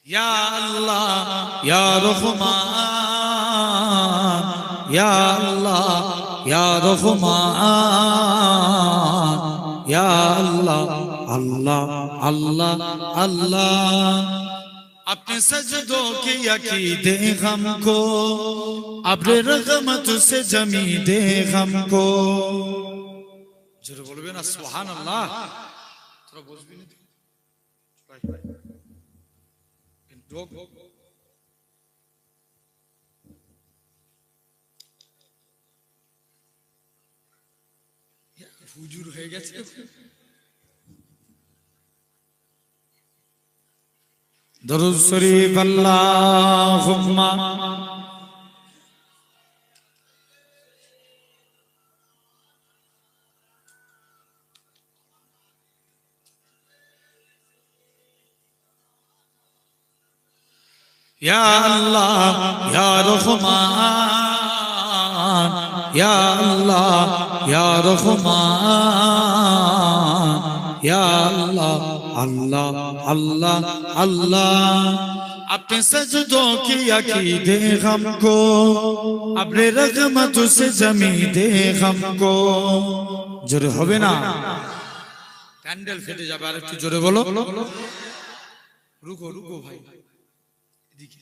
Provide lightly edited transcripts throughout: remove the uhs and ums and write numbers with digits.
ইয়া আল্লাহ ইয়া রহমান, ইয়া আল্লাহ ইয়া রহমান, ইয়া আল্লাহ আল্লাহ আল্লাহ আল্লাহ। अपने सजदों की अकीदे हमको, अब्र रहमत से जमी दे हमको। जरूर बोलबे ना सुभान अल्लाह। थोड़ा बोल भी नहीं रोक হুজুর হয়ে গেছে। দরুদ শরীফ আল্লাহুম্মা ইয়া আল্লাহ ইয়া রহমান, ইয়া আল্লাহ ইয়া রহমান, ইয়া আল্লাহ अल्लाह अल्लाह अल्लाह। अपने सजदों की अकीदे हमको, अपने रहमत से जमी दे हमको। जोरे होबे ना, প্যান্ডেল ফেটে যাবে। আর একটু জোরে বলো। রুকো রুকো ভাই, এদিকে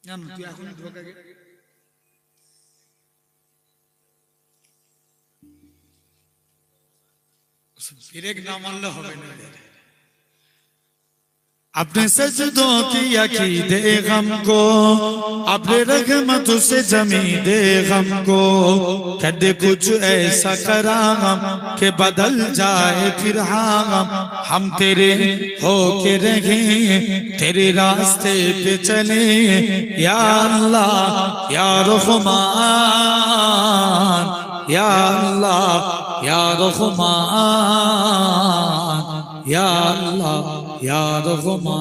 না না, তুই এখন ঢোকা গে। ब्रेक ना मारले होबे ना। अपने सजदों की अकीदे हमको, अपने रहमत से जमी दे हमको। कदे कुछ ऐसा करा कि बदल जाए फिर हम तेरे हो के रहे, तेरे रास्ते पे चले। या अल्लाह या रहमान, या अल्लाह या रहमान, या अल्लाह या रहमान।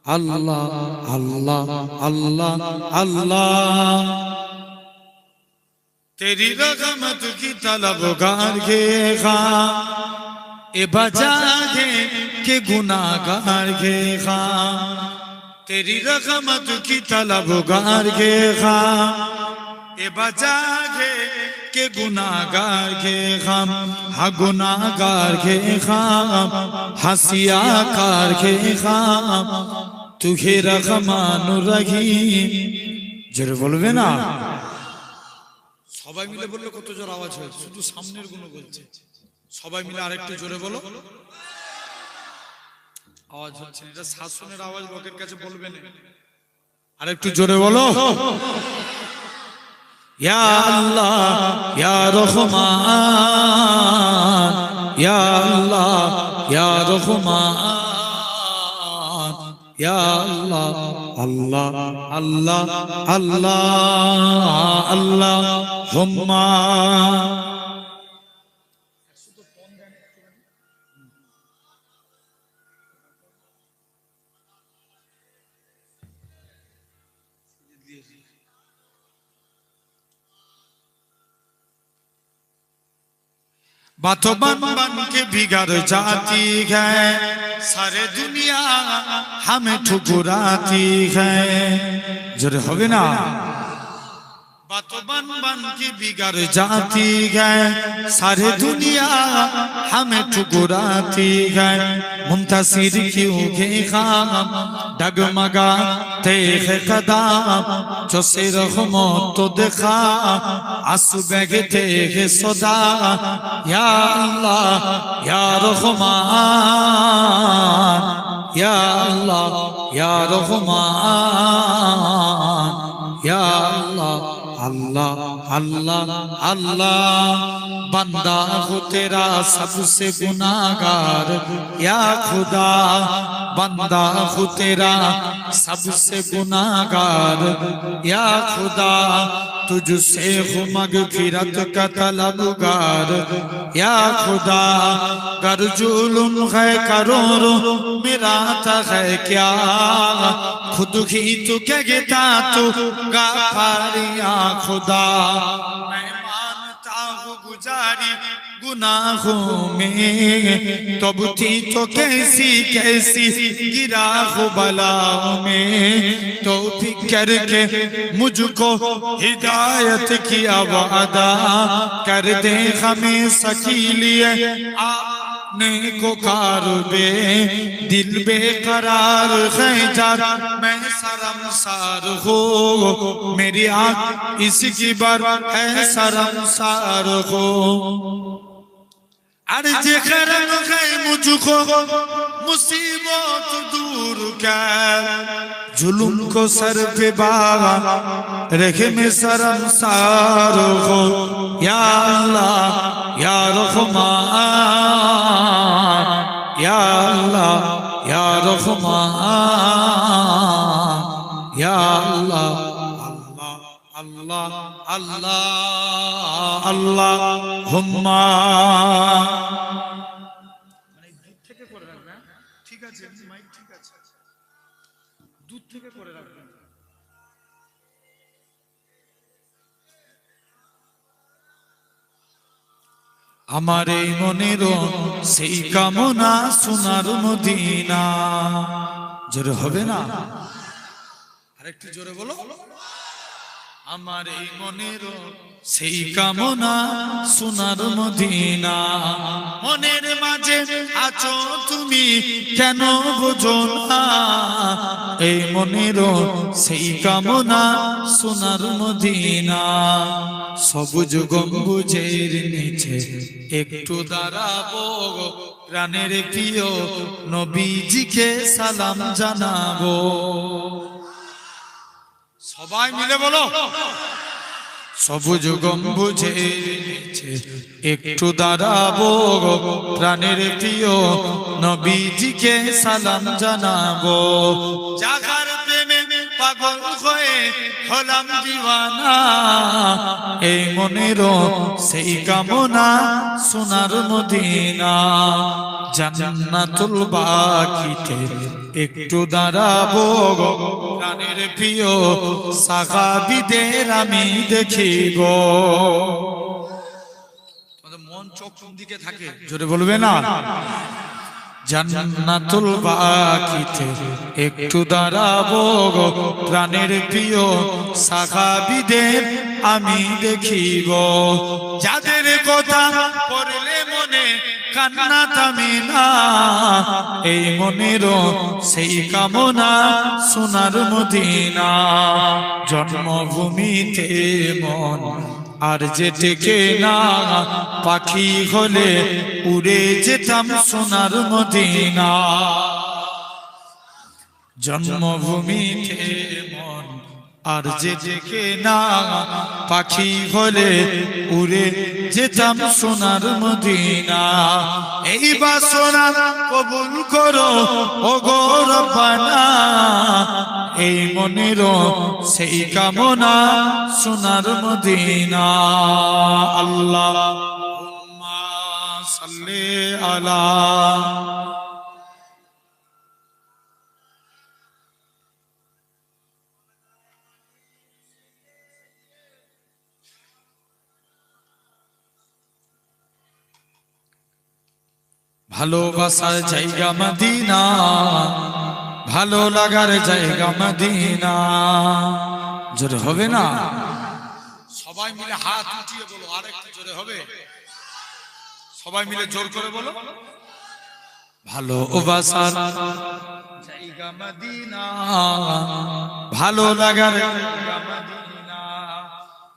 अल्लाह अल्लाह अल्लाह अल्लाह। तेरी रहमत की तलबगार के खां, ए बचा के गुनाहगार के खां। तेरी रहमत की तलबगार के खां, ए बचा के गुनाहगार के खाम। हाँ गुनाहगार के खाम, हंसियाकार के खाम। तुझे रहमान रहीम। জোরে বলবে না? সবাই মিলে বললে কত জোর আওয়াজ হয়। শুধু সামনের গুলো বলছে, সবাই মিলে আরেকটু জোরে বলো। আওয়াজ হচ্ছে, এটা শাসনের আওয়াজ, লোকের কাছে বলবে না। আরেকটু জোরে বলো। या अल्लाह या रहमान, या अल्लाह या रहमान, या अल्लाह अल्लाह अल्लाह अल्लाह अल्लाहुम्मा। बातों बन बन के बिगड़ जाती है, सारे दुनिया हमें ठुकराती है। जोरे होगे ना। बातों बन बन के बिगड़ जाती है, सारे दुनिया हमें ठुकराती है। मुंतसिर क्यों के खाम, डगमगाते हैं कदम। जो से रहमत तो देखा, आंसू बहते हैं सदा। या अल्लाह या रहमान, या अल्लाह या रहमान, या अल्लाह अल्लाह अल्लाह अल्लाह। बंदा हो तेरा सबसे गुनाहगार, या खुदा बंदा हो तेरा सबसे गुनाहगार। या खुदा तुझसे हो मगफिरत का तलबगार। या खुदा कर जुल्म है करोड़ों, मेरा था है क्या। खुद ही तो कहता तू गाफार। या खुदा मैं मानता हूँ गुजारी गुनाहों में, तब थी तो कैसी कैसी गिरा हो बलाओं में, तो फिक्र के मुझको हिदायत किया वादा, कर दे हमें सकीलिए को कारबे, दिल बेकरार खैजार मैं शर्मसार हो, मेरी आँख इसकी बर है शर्मसार हो। अर्ज करम है मुझको मुसीबत दूर कर, जुल्म को सर पे बागा रखे में शर्मसार हो। या अल्लाह या रहमान, या अल्लाह या रहमान, या अल्लाह अल्लाह अल्लाह अल्लाह हुम्मा। दूध থেকে করে রাখবেন, ঠিক আছে মাইক ঠিক আছে, दूध থেকে করে রাখবেন। আমার এই মনের সেই কামনা সোনার মদিনা। জোরে হবে না? আরেকটু জোরে বলো। আমার এই মনের সেই কামনা সোনার মদিনা, মনের মাঝে আছো তুমি কেন বোঝো না, এই মনের সেই কামনা সোনার মদিনা। সবুজ গম্বুজের নিচে একটু দাঁড়াবো, প্রাণের প্রিয় নবীজিকে সালাম জানাবো। সবাই মিলে বলো। সবুজ গম্বুজের নিচে একটু দাঁড়াবো, প্রাণের প্রিয় নবীজিকে সালাম জানাবো। জাগার প্রেমে পাগল হয়ে হলাম দিওয়ানা, এই মনের সেই কামনা সোনার মদিনা। জান্নাতুল বাকিতে একটু দাঁড়াবো, প্রাণের প্রিয় সাহাবীদের আমি দেখিব। তোমাদের মন চোখ কোন দিকে থাকে জোরে বলবে না? জান্নাতুল বাকিতে একটু দাঁড়াবো, প্রাণের প্রিয় সাহাবীদের আমি দেখিব। যাদের কথা পড়লে মনে কান্না থামে না, এই মনের সেই কামনা সোনার মদিনা। জন্মভূমিতে মন আর যে টেকে না, পাখি হলে উড়ে যেতাম সোনার মদিনা। জন্মভূমিতে মন আর যে টেকে না, পাখি হলে উড়ে যেতাম সোনার মদিনা। এই বাসনা কবুল করো ও গো রব্বানা, এই মনের সেই কামনা সোনার মদিনা। আল্লাহুম্মা সাল্লি আলা। ভালোবাসার জায়গা মদিনা, ভালো লাগার জায়গা মদিনা। জোরে হবে না? সবাই মিলে হাত উঠিয়ে বলো। আরেকটু জোরে হবে? সবাই মিলে জোর করে বলো। ভালোবাসার জায়গা মদিনা, ভালো লাগার জায়গা মদিনা।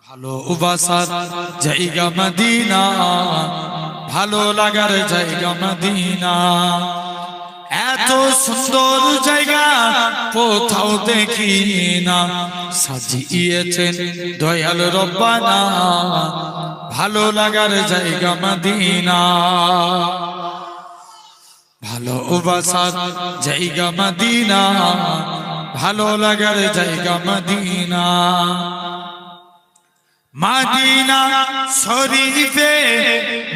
ভালোবাসার জায়গা মদিনা, ভালো লাগার জায়গা মদিনা। এত সুন্দর জায়গা কোথাও দেখি না, সাজিয়েছেন দয়াল রব্বানা, ভালো লাগার জায়গা মদিনা। ভালোবাসার জায়গা মদিনা, ভালো লাগার জায়গা মদিনা। মদিনা শরীফে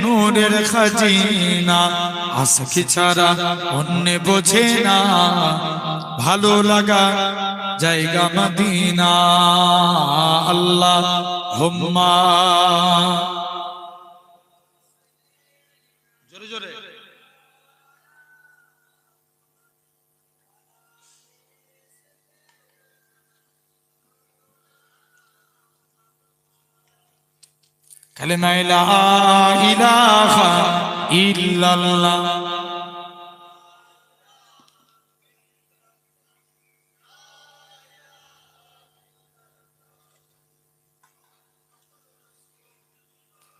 নূরের খাজিনা, আশিক ছাড়া অন্য বোঝে না, ভালো লাগা জায়গা মদিনা। আল্লাহুম্মা কালেমা লা ইলাহা ইল্লাল্লাহ।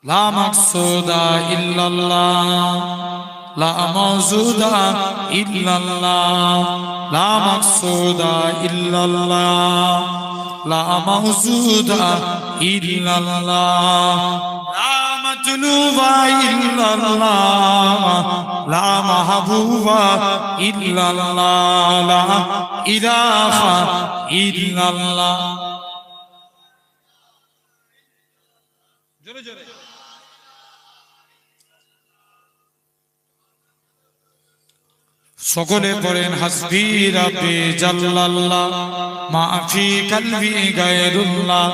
লা মাকসুদা ইল্লাল্লাহ, লা মাওজুদা ইল্লাল্লাহ, লা মাকসুদা ইল্লাল্লাহ, লা মাওজুদা ইল্লাল্লাহ, লা মাতলুবা ইল্লাল্লাহ, লা মাহবুবা ইল্লাল্লাহ, লা ইলাহা ইল্লাল্লাহ। জোরে জোরে সকলে পড়েন হাসবি রাব্বি জাল্লাল্লাহ মা ফি কলবি গায়রুল্লাহ।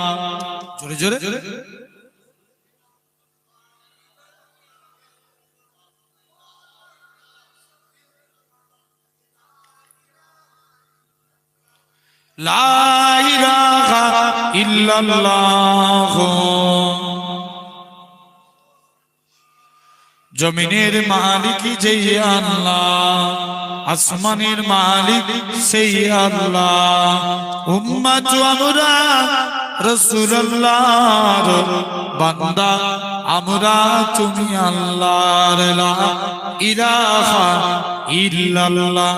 জোরে জোরে লা ইলাহা ইল্লাল্লাহ। জমিনের মালিক যেই আল্লাহ, আসমানের মালিক সেই আল্লাহ। উম্মত আমরা রাসূলুল্লাহর বান্দা, আমরা তুমি আল্লাহর। লা ইলাহা ইল্লাল্লাহ।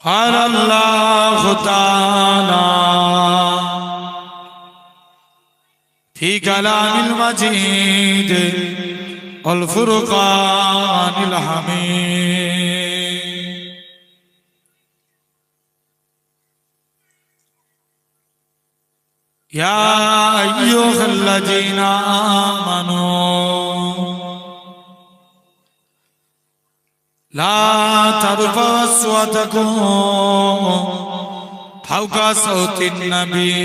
قال الله تعالى في كلام المجيد والفرقان الحميد يا أيها الذين آمنوا لا ترفعوا أصواتكم فوق صوت النبي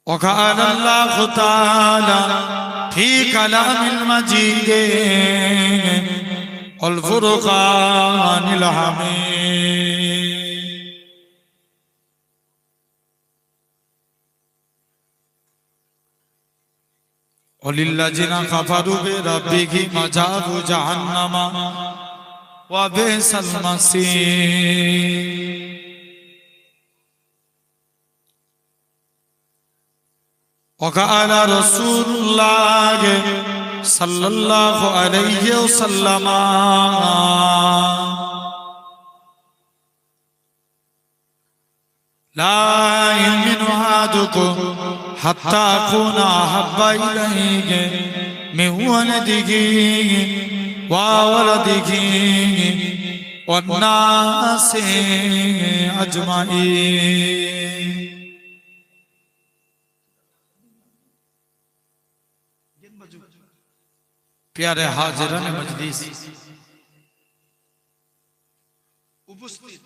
وقال الله تعالى في كلام المجيد والفرقان الحميد وللذين كفروا بربهم عذاب جهنم وبئس المصير وقال رسول الله صلى الله عليه وسلم لا يؤمن أحدكم حتى أكون أحب إليه من ولده وولده والناس أجمعين प्यारे हाजिरान मजलिस उपस्थित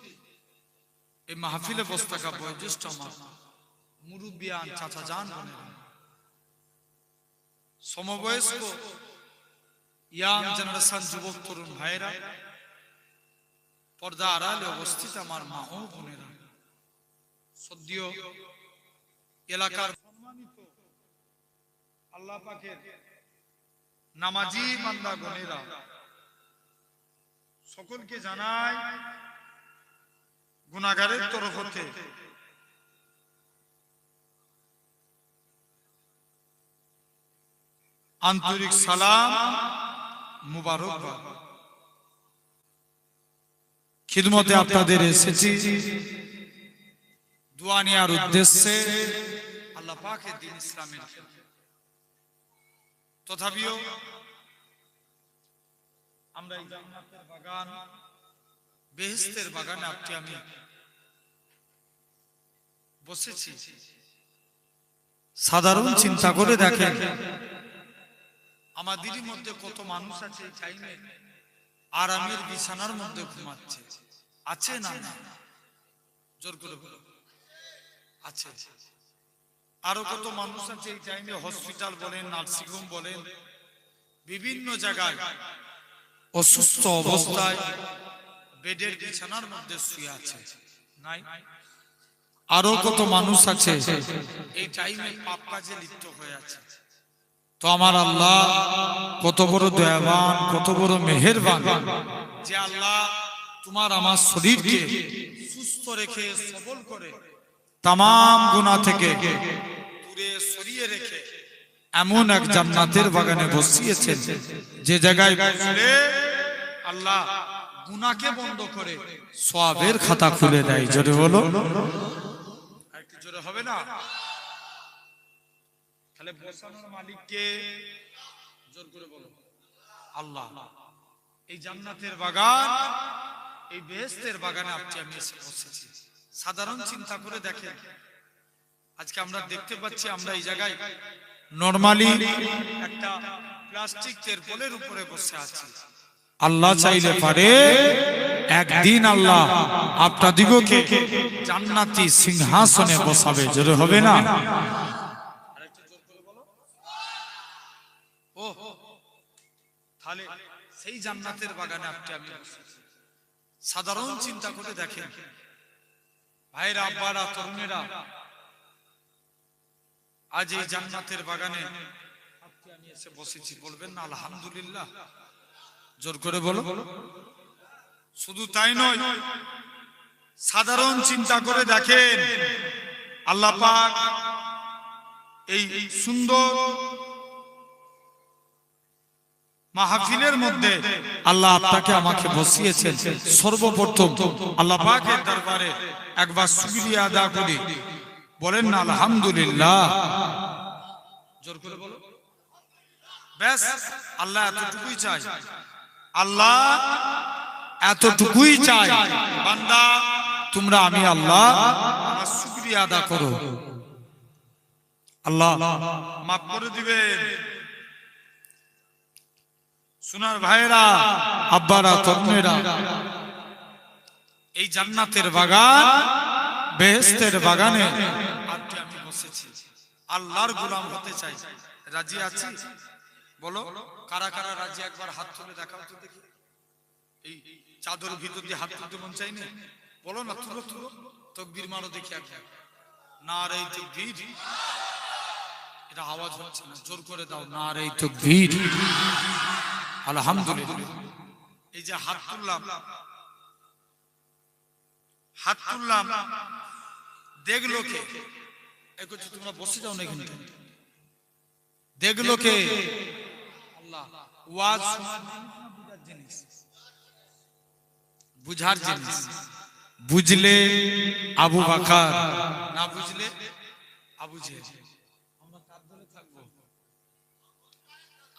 এই মাহফিলে বসে থাকা বয়োজ্যেষ্ঠ মা মুরব্বিয়ান চাচা জান বোনেরা, সমবয়স্ক ইয়াং জেনারেশন যুবক তরুণ ভাইরা, পর্দা আড়ালে অবস্থিত আমার মা ও বোনেরা, সদ্য এলাকার সম্মানিত আল্লাহ পাকের নামাজি বান্দা বোনেরা, সকলকে জানাই গুনাহগারের তরফ হতে আন্তরিক সালাম মুবারকবাদ। খিদমতে আপনাদের এসেছি দোয়া নেওয়ার উদ্দেশ্যে আল্লাহ পাকের দ্বীন ইসলামের। তথাপিও আমরা এই জান্নাতের বাগান, বেহেশতের বাগানে আপনি আমি বসেছি। সাধারণ চিন্তা করে দেখেন, আমাদেরই মধ্যে কত মানুষ আছে এই টাইমে আরামের বিছানার মধ্যে ঘুমাচ্ছে, আছে না? জোর করে বলো, আছে। আরো কত মানুষ আছে এই টাইমে হসপিটাল বলেন, নার্সিং হোম বলেন, বিভিন্ন জায়গায় অসুস্থ অবস্থায় বেডের বিছানার মধ্যে শুয়ে আছে, নাই? আরো কত মানুষ আছে এই টাইমে পাপ কাজে লিপ্ত হয়ে আছে। তো আমার আল্লাহ কত বড় দয়াবান, কত বড় মেহেরবান যে আল্লাহ তোমার আমার শরীরকে সুস্থ রেখে সবল করে তামাম গুনাহ থেকে দূরে সরিয়ে রেখে এমন এক জান্নাতের বাগানে বসিয়েছেন যে জায়গায় বসলে আল্লাহ গুনাহকে বন্ধ করে সওয়াবের খাতা খুলে দেয়। জোরে বলো, একটু জোরে হবে না? তাহলে বসানোর মালিককে জোর করে বলো আল্লাহ। এই জান্নাতের বাগান, এই বেহেশতের বাগানে আপনি আমি এসে বসেছি। সাধারণ চিন্তা করে দেখেন, আজকে আমরা দেখতে পাচ্ছি আমরা এই জায়গায় নরমালি একটা প্লাস্টিক তেরপলের উপরে বসে আছি। আল্লাহ চাইলে পারে একদিন আল্লাহ আপনাদিগকে জান্নাতি সিংহাসনে বসাবে। জোরে হবে না? ও তাহলে সেই জান্নাতের বাগানে আপনি আমি সাধারণ চিন্তা করে দেখেন ভাইরা, আব্বারা, তরুণেরা, আজ এই জান্নাতের বাগানে আপনি আমি এসে বসেছি। বলবেন না আলহামদুলিল্লাহ? জোর করে বলো। শুধু তাই নয়, সাধারণ চিন্তা করে দেখেন আল্লাহ পাক এই সুন্দর মাহফিলের মধ্যে আল্লাহ আপনাকে আমাকে বসিয়েছেন। সর্বপ্রথম আল্লাহ পাকের দরবারে একবার শুকরিয়া আদা করি, বলেন না আলহামদুলিল্লাহ? জোর করে বলো। ব্যাস, আল্লাহ এতটুকুই চাই, আল্লাহ এতটুকুই চাই, বান্দা তোমরা আমি আল্লাহ আমার শুকরিয়া আদা করো, আল্লাহ মাফ করে দিবেন। সোনার ভাইরা, আব্বারা, তরুণেরা, এই জান্নাতের বাগান, বেহেশতের বাগানে আজকে আমি বসেছি। আল্লাহর গোলাম হতে চাই, রাজি আছি? বলো কারা কারা রাজি? একবার হাত তুলে দেখাও তো দেখি। এই চাদর ভিতর দিয়ে হাত তুলতে মন চাই না? বলো না, তুলো তুলো, তাকবীর মারো দেখি একবার। নারে তাকবীর। এটা আওয়াজ হচ্ছে না, জোর করে দাও, নারে তাকবীর। আলহামদুলিল্লাহ। এই যে হাত তুললাম, হাত তুললাম, দেখলো কে? একটু তোমরা বসে যাও না এখানে, দেখলো কে? আল্লাহ। ওয়াজ বুঝার জিনিস, বুঝার জিনিস। বুঝলে আবু বকর, না বুঝলে আবু জেহেল। আমরা কার দলে থাকবো?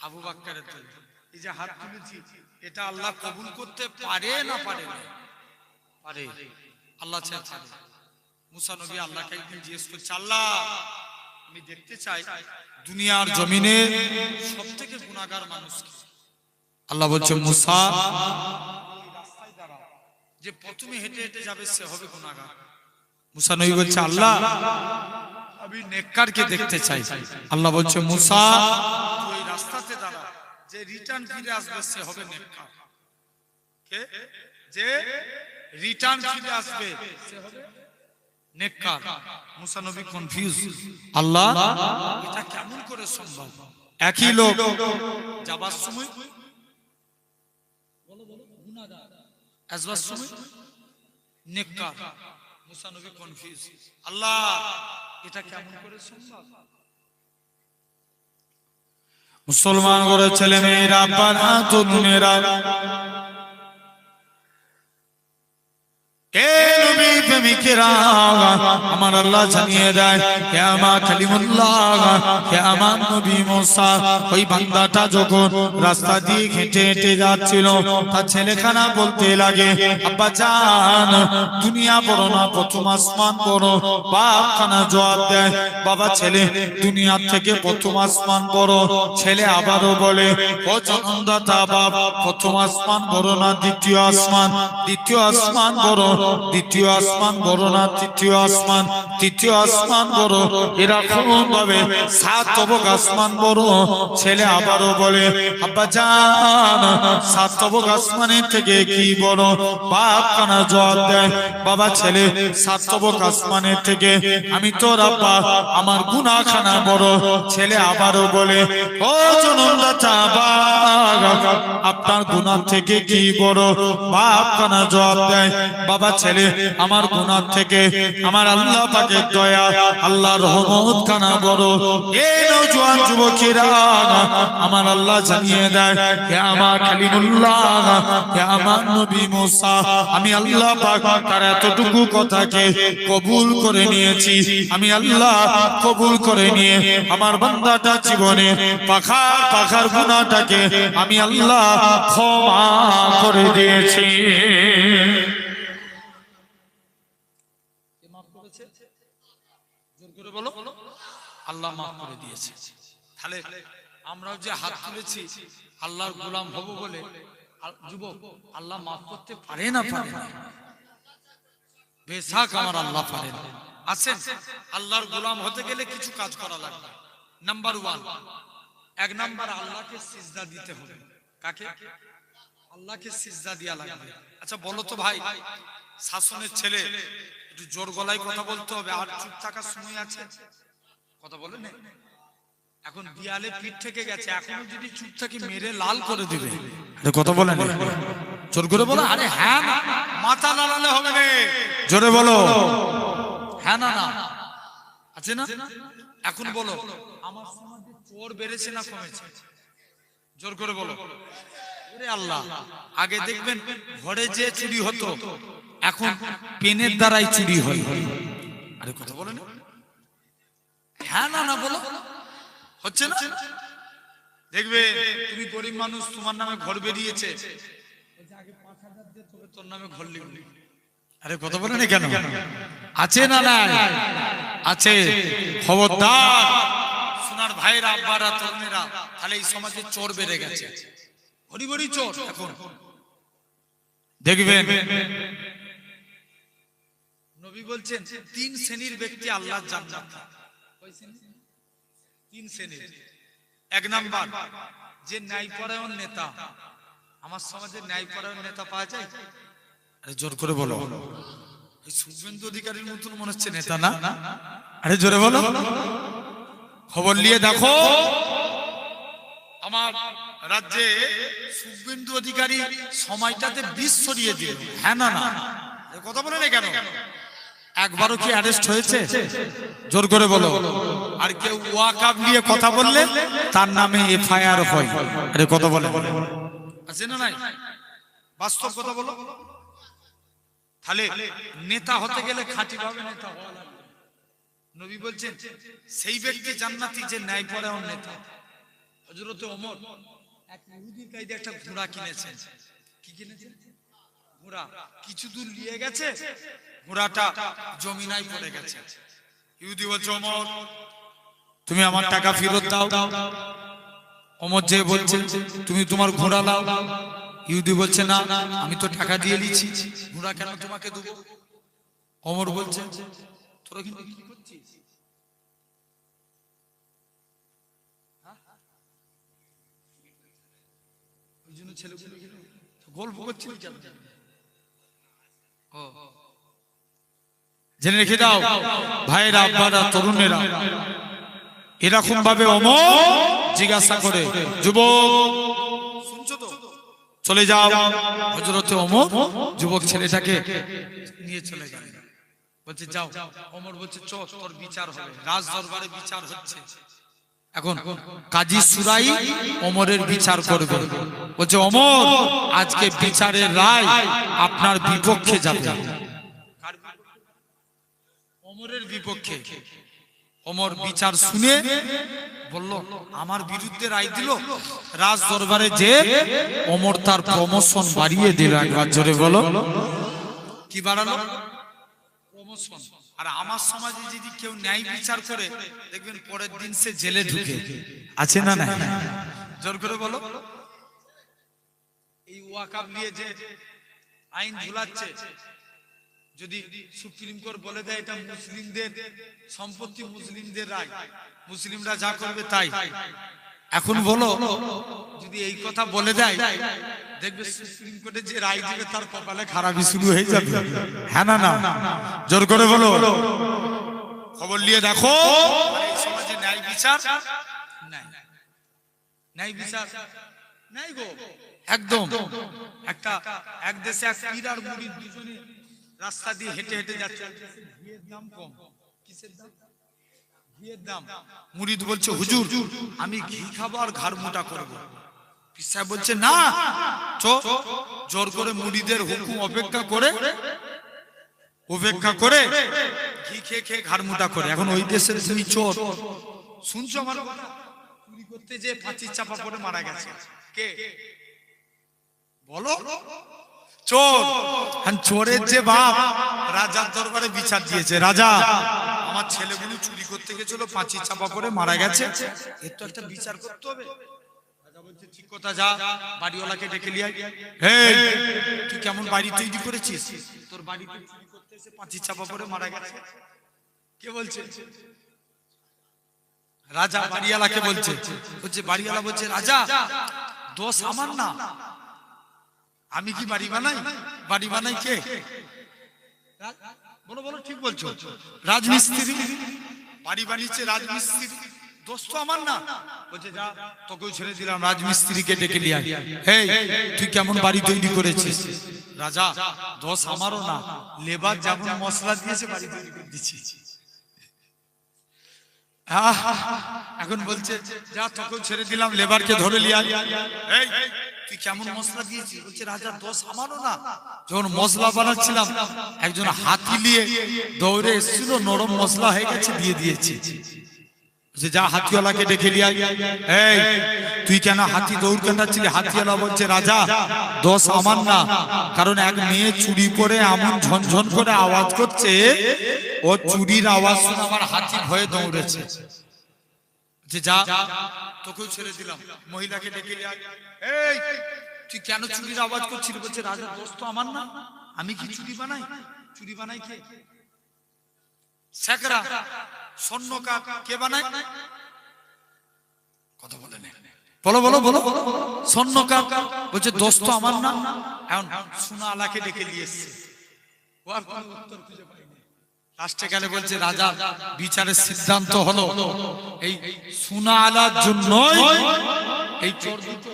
আবু বকরের দলে। এই যে হাত তুলেছি, এটা আল্লাহ কবুল করতে পারে না পারে না? পারে। আল্লাহ চায় পারে। মুসা নবী আল্লাহকে একদিন জিজ্ঞেস করছে, আল্লাহ আমি দেখতে চাই দুনিয়ার জমিনে সবথেকে গুনাহগার মানুষ কি? আল্লাহ বলছে, মুসা যে প্রথমে হেঁটে হেঁটে যাবে সে হবে গুনাহগার। মুসা নবী বলছে, আল্লাহ আমি নেককারকে দেখতে চাই। আল্লাহ বলছে, মুসা ওই রাস্তাতে দাঁড়া, যে রিটার্ন ফিরে আসবে সে হবে নেককার। কে? যে রিটার্ন ফিরে আসবে সে হবে নেককার। মুসা নবী কনফিউজ, আল্লাহ এটা কেমন করে সম্ভব? একই লোক যাবার সময় বলো বলো গুনাহগার, আসবার সময় নেককার। মুসা নবী কনফিউজ, আল্লাহ এটা কেমন করে সম্ভব? মুসলমান ঘরের ছেলে মেয়েরা, আব্বারা, তরুণেরা, আমার আল্লাহ জানিয়ে দেয়, হে আমার কালিমুল্লাহ, হে আমার নবী মুসা, ওই বান্দাটা যখন রাস্তা দিয়ে হেঁটে হেঁটে যাচ্ছিল, তার ছেলেখানা বলতে লাগে, আব্বা জান দুনিয়া বড় না প্রথম আসমান বড়। বাপ খানা জবাব দেয়, বাবা ছেলে দুনিয়ার থেকে প্রথম আসমান বড়। ছেলে আবারও বলে, ও জনমদাতা বাপ, প্রথম আসমান বড় না দ্বিতীয় আসমান? দ্বিতীয় আসমান বড়। দ্বিতীয় আসমান আসমান বড় না তৃতীয় আসমান, তৃতীয় আসমান বড়, এরকম ভাবে 7 তবক আসমান বড়। ছেলে আবারও বলে আব্বা জান 7 তবক আসমানের থেকে কি বড়? বাপ কানা জবাব দেয় বাবা ছেলে 7 তবক আসমানের থেকে আমি তোর আব্বা আমার গুনাহখানা বড়। ছেলে আবারও বলে ও জনমদাতা আপনার গুনাহ থেকে কি বড়? বাপ কানা জবাব দেয় বাবা ছেলে আমার গুনাহ থেকে আমার আল্লাহ পাকের দয়া আল্লাহর রহমত খানা বড়। এই নওজোয়ান যুবকেরা আমার আল্লাহ জানিয়ে দেয় হে আমার কালিমুল্লাহ, হে আমার নবী মুসা, আমি আল্লাহ পাক তার এতটুকু কথাকে কবুল করে নিয়েছি। আমি আল্লাহ কবুল করে নিয়ে আমার বান্দাটা জীবনে পাখার গুনাহটাকে আমি আল্লাহ ক্ষমা করে দিয়েছি। জোর করে বলো আল্লাহ মাফ করে দিয়েছে। তাহলে আমরাও যে হাত তুলেছি আল্লাহর গোলাম হব বলে, যুবক আল্লাহ মাফ করতে পারে না? পারে না, বেশাক আমার আল্লাহ পারেন। আছেন আল্লাহর গোলাম হতে গেলে কিছু কাজ করা লাগবে। নাম্বার 1, 1 নাম্বার আল্লাহকে সিজদা দিতে হবে। কাকে? আল্লাহকে সিজদা দেয়া লাগবে। আচ্ছা বলো তো ভাই, শাসনের ছেলে একটু জোর গলায় কথা বলতে হবে, আর চুপ থাকার সময় আছে? কথা বলে না, এখন বিয়ালে পিঠ থেকে গেছে, এখনো যদি চুপ থাকি মেরে লাল করে দিবে। কথা বলে না, জোর করে বলো। আরে হ্যাঁ না, মাথা লালালে হবে না, জোরে বলো হ্যাঁ না না আছে না। এখন বলো আমার সমাজে চোর বেড়েছে না কমেছে? জোর করে বলো। আল্লাহ আগে দেখবেন ঘরে যে চুরি হতো এখন পেনের দ্বারাই চুরি হয়। আরে কথা বলে না, হ্যাঁ না না বলো, হচ্ছে না? দেখবে তুমি গরিব মানুষ, তোমার নামে ঘর বেরিয়েছে, তোর নামে ঘর লিখলি। আরে কথা বলে না কেন? আছে না নাই? আছে। খবরদার সোনার ভাইরা আব্বারা তরুণেরা, তাহলে এই সমাজে চোর বেড়ে গেছে, ভরি ভরি চোর। এখন দেখবেন নবী বলছেন 3 শ্রেণীর ব্যক্তি আল্লাহর জান্নাত। 3 শ্রেণীর। 1 নাম্বার যে ন্যায়পরায়ণ নেতা। আমার সমাজে ন্যায়পরায়ণ নেতা পাওয়া যায়? আরে জোর করে বলো। এই শুভেন্দু অধিকারীর মতন মনে হচ্ছে নেতা না? আরে জোরে বলো। খবর নিয়ে দেখো আমার রাজ্যে শুভেন্দু অধিকারী সময়টাতে বিষ ছড়িয়ে দিল। হ্যাঁ না না, কথা বলে না কেন? একবারও কি অ্যারেস্ট হয়েছে? জোর করে বলো। আর কেউ ওয়াকাব নিয়ে কথা বললে তার নামে এফআইআর হয়। আরে কথা বলে আছে না নাই? বাস্তব কথা বলো। তাহলে নেতা হতে গেলে খাঁটি ভাবে নেতা হওয়া লাগবে। নবী বলছেন সেই ব্যক্তি জান্নাতি যে ন্যায়পরায়ণ নেতা। হযরত ওমর এক ইহুদির কাছে একটা ঘোড়া কিনেছেন। কি কিনেছেন? ঘোড়া। কিছু দূর নিয়ে গেছে, ঘোড়াটা জমিনায় পড়ে গেছে। ইহুদি বলছে ওমর তুমি আমার টাকা ফেরত দাও। ওমর যে বলছে তুমি তোমার ঘোড়া দাও। ইহুদি বলছে না, আমি তো টাকা দিয়ে দিয়েছি, ঘোড়া কেন তোমাকে দেব? ওমর বলছে তোরা কিন্তু কি করছিস? ওই জন্য ছেলেগুলো গল্প করছিল কেন? জেনে রেখে দাও ভাইরা, আব্বারা, তরুণেরা, এরকম ভাবে ওমর জিজ্ঞাসা করে যুবক শুনছো তো? চলে যাও। হযরত ওমর যুবক ছেলেটাকে নিয়ে চলে গেলেন। বলছে যাও। ওমর বলছে চল তোর বিচার হবে, রাজ দরবারে বিচার হচ্ছে। এখন কাজী সুরাই ওমরের বিচার করবে। বলছে ওমর আজকে বিচারের রায় আপনার বিপক্ষে যাবে। ওমরের বিপক্ষে। ওমর বিচার শুনে বলল আমার বিরুদ্ধে রায় দিল। রাজ দরবারে যে ওমর তার প্রমোশন বাড়িয়ে দিল। একবার জোরে বলো। কি বাড়ালো? প্রমোশন। আর আমার সমাজে যদি কেউ ন্যায় বিচার করে দেখবেন পরের দিন সে জেলে ঢুকে। আছে না না? জোর করে বলো। এই ওয়াকাব নিয়ে যে আইন ঝুলাচ্ছে, যদি সুপ্রিম কোর্ট বলে দেয় এটা মুসলিমদের সম্পত্তি, মুসলিমদের রায়, মুসলিমরা যা করবে তাই, এখন বলো যদি এই কথা বলে দেয়, দেখবে সুপ্রিম কোর্টে যে রায় দিবে তার কপালে খারাপই শুরু হয়ে যাবে। হ্যাঁ না না, জোর করে বলো। খবর নিয়ে দেখো এই সমাজে ন্যায় বিচার নাই, ন্যায় বিচার নাই গো একদম। এক দেশে এক পীর আর মুরিদ দুজনে রাস্তা দিয়ে হেঁটে হেঁটে যাচ্ছে, ঘিয়ের দাম কম। কিসের দাম? ঘিয়ের দাম। মুরিদ বলছে হুজুর আমি ঘি খাবো আর ঘাড় মোটা করবো। পীর সাহেব বলছে না, জোর করে মুরিদের হুকুম অপেক্ষা করে ঘি খেয়ে খেয়ে ঘাড় মোটা করে। এখন ওই দেশের তুমি চোর, শুনছো আমার কথা? চুরি করতে যে ফাঁসির চাপা পড়ে মারা গেছে কে বলো? চোর। চোরের যে বাপ রাজার দরবারে বিচার দিয়েছে, রাজা আমার ছেলেগুলো চুরি করতে গেছিল, ফাঁসির চাপা পড়ে মারা গেছে, এর তো একটা বিচার করতে হবে। রাজা বলছে ঠিক কথা, যা বাড়িওয়ালাকে ডেকে লিয়ে আয়। এই তুই কেমন বাড়ি তৈরি করেছিস? তোর বাড়িতে চুরি করতে এসে ফাঁসির চাপা পড়ে মারা গেছে। কে বলছে? রাজা বাড়িওয়ালাকে বলছে। বাড়িওয়ালা বলছে রাজা দোষ আমার না, আমি কি বাড়ি বানাই? বাড়ি বানাই কে? বলো বলো, ঠিক বলছো। রাজমিস্ত্রি বাড়ি বানিয়েছে, রাজমিস্ত্রি, দোষ তো আমার না। বলছে যা তোকেও ছেড়ে দিলাম, রাজমিস্ত্রিকে ডেকে নিয়ে আয়। এই তুই কেমন বাড়ি তৈরি করেছিস? রাজা দোষ আমারও না, লেবার যেমন মশলা দিয়েছে বাড়ি তৈরি করে দিচ্ছি। এখন বলছে যা তোকেও ছেড়ে দিলাম, লেবারকে ধরে নিয়ে আয়। এই তুই কেমন মশলা দিয়েছিস? বলছে রাজা দোষ আমারও না, যখন মশলা বানাচ্ছিলাম একজন হাতি নিয়ে দৌড়ে এসেছিল, নরম মশলা হয়ে গেছে, দিয়ে দিয়েছি। যা হাতিওয়ালাকে ডেকে নিয়ে আয়। এই তুই কেন হাতি দৌড় কাটাচ্ছিলি? হাতিওয়ালা বলছে রাজা দোষ আমার না, কারণ এক মেয়ে চুরি করে এমন ঝনঝন করে আওয়াজ করছে, ও চুরির আওয়াজ শুনে আমার হাতি ভয়ে দৌড়েছে। যে যা তোকেও ছেড়ে দিলাম, মহিলাকে ডেকে নিয়ে আয়। এই তুই কেন চুরির আওয়াজ করছিলি? বলছে রাজা দোষ তো আমার না, আমি কি চুরি বানাই? চুরি বানাই কে? সেকরা স্বর্ণ কে বানায়? কথা বলে না, বলো বলো বলো। স্বর্ণ বলছে দোষ তো আমার না। এখন সোনা আলাকে ডেকে নিয়ে এসছে, ও আর কোনো উত্তর খুঁজে পায়নি। লাস্টে গেলে বলছে রাজা বিচারের সিদ্ধান্ত হলো এই সোনা আলার জন্যই এই চোর দুটো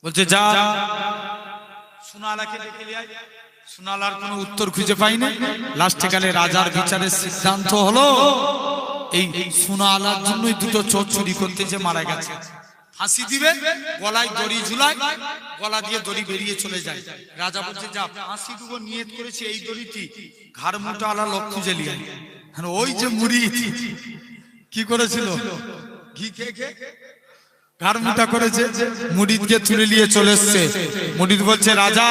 বলছে যা সোনালাকে ডেকে নিয়ে আয়। সোনালার কোনো উত্তর খুঁজে পাইনি। লাস্টে গেলে রাজার বিচারের সিদ্ধান্ত হলো এই সোনালার জন্যই দুটো চোর চুরি করতে যে মারা গেছে, ফাঁসি দিবে, গলায় দড়ি ঝুলায়, গলা দিয়ে দড়ি বেরিয়ে চলে যায়। রাজা বলছে যা ফাঁসি দেবো নিয়ত করেছি, এই দড়িটি ঘাড় মোটা আলা লোক খুঁজে নিয়ে আয়। ওই যে মুরিদ কি করেছিল, ঘি খেয়ে খেয়ে ঘাড় মোটা করেছে, মুরিদকে তুলে নিয়ে চলে এসছে। মুরিদ বলছে রাজা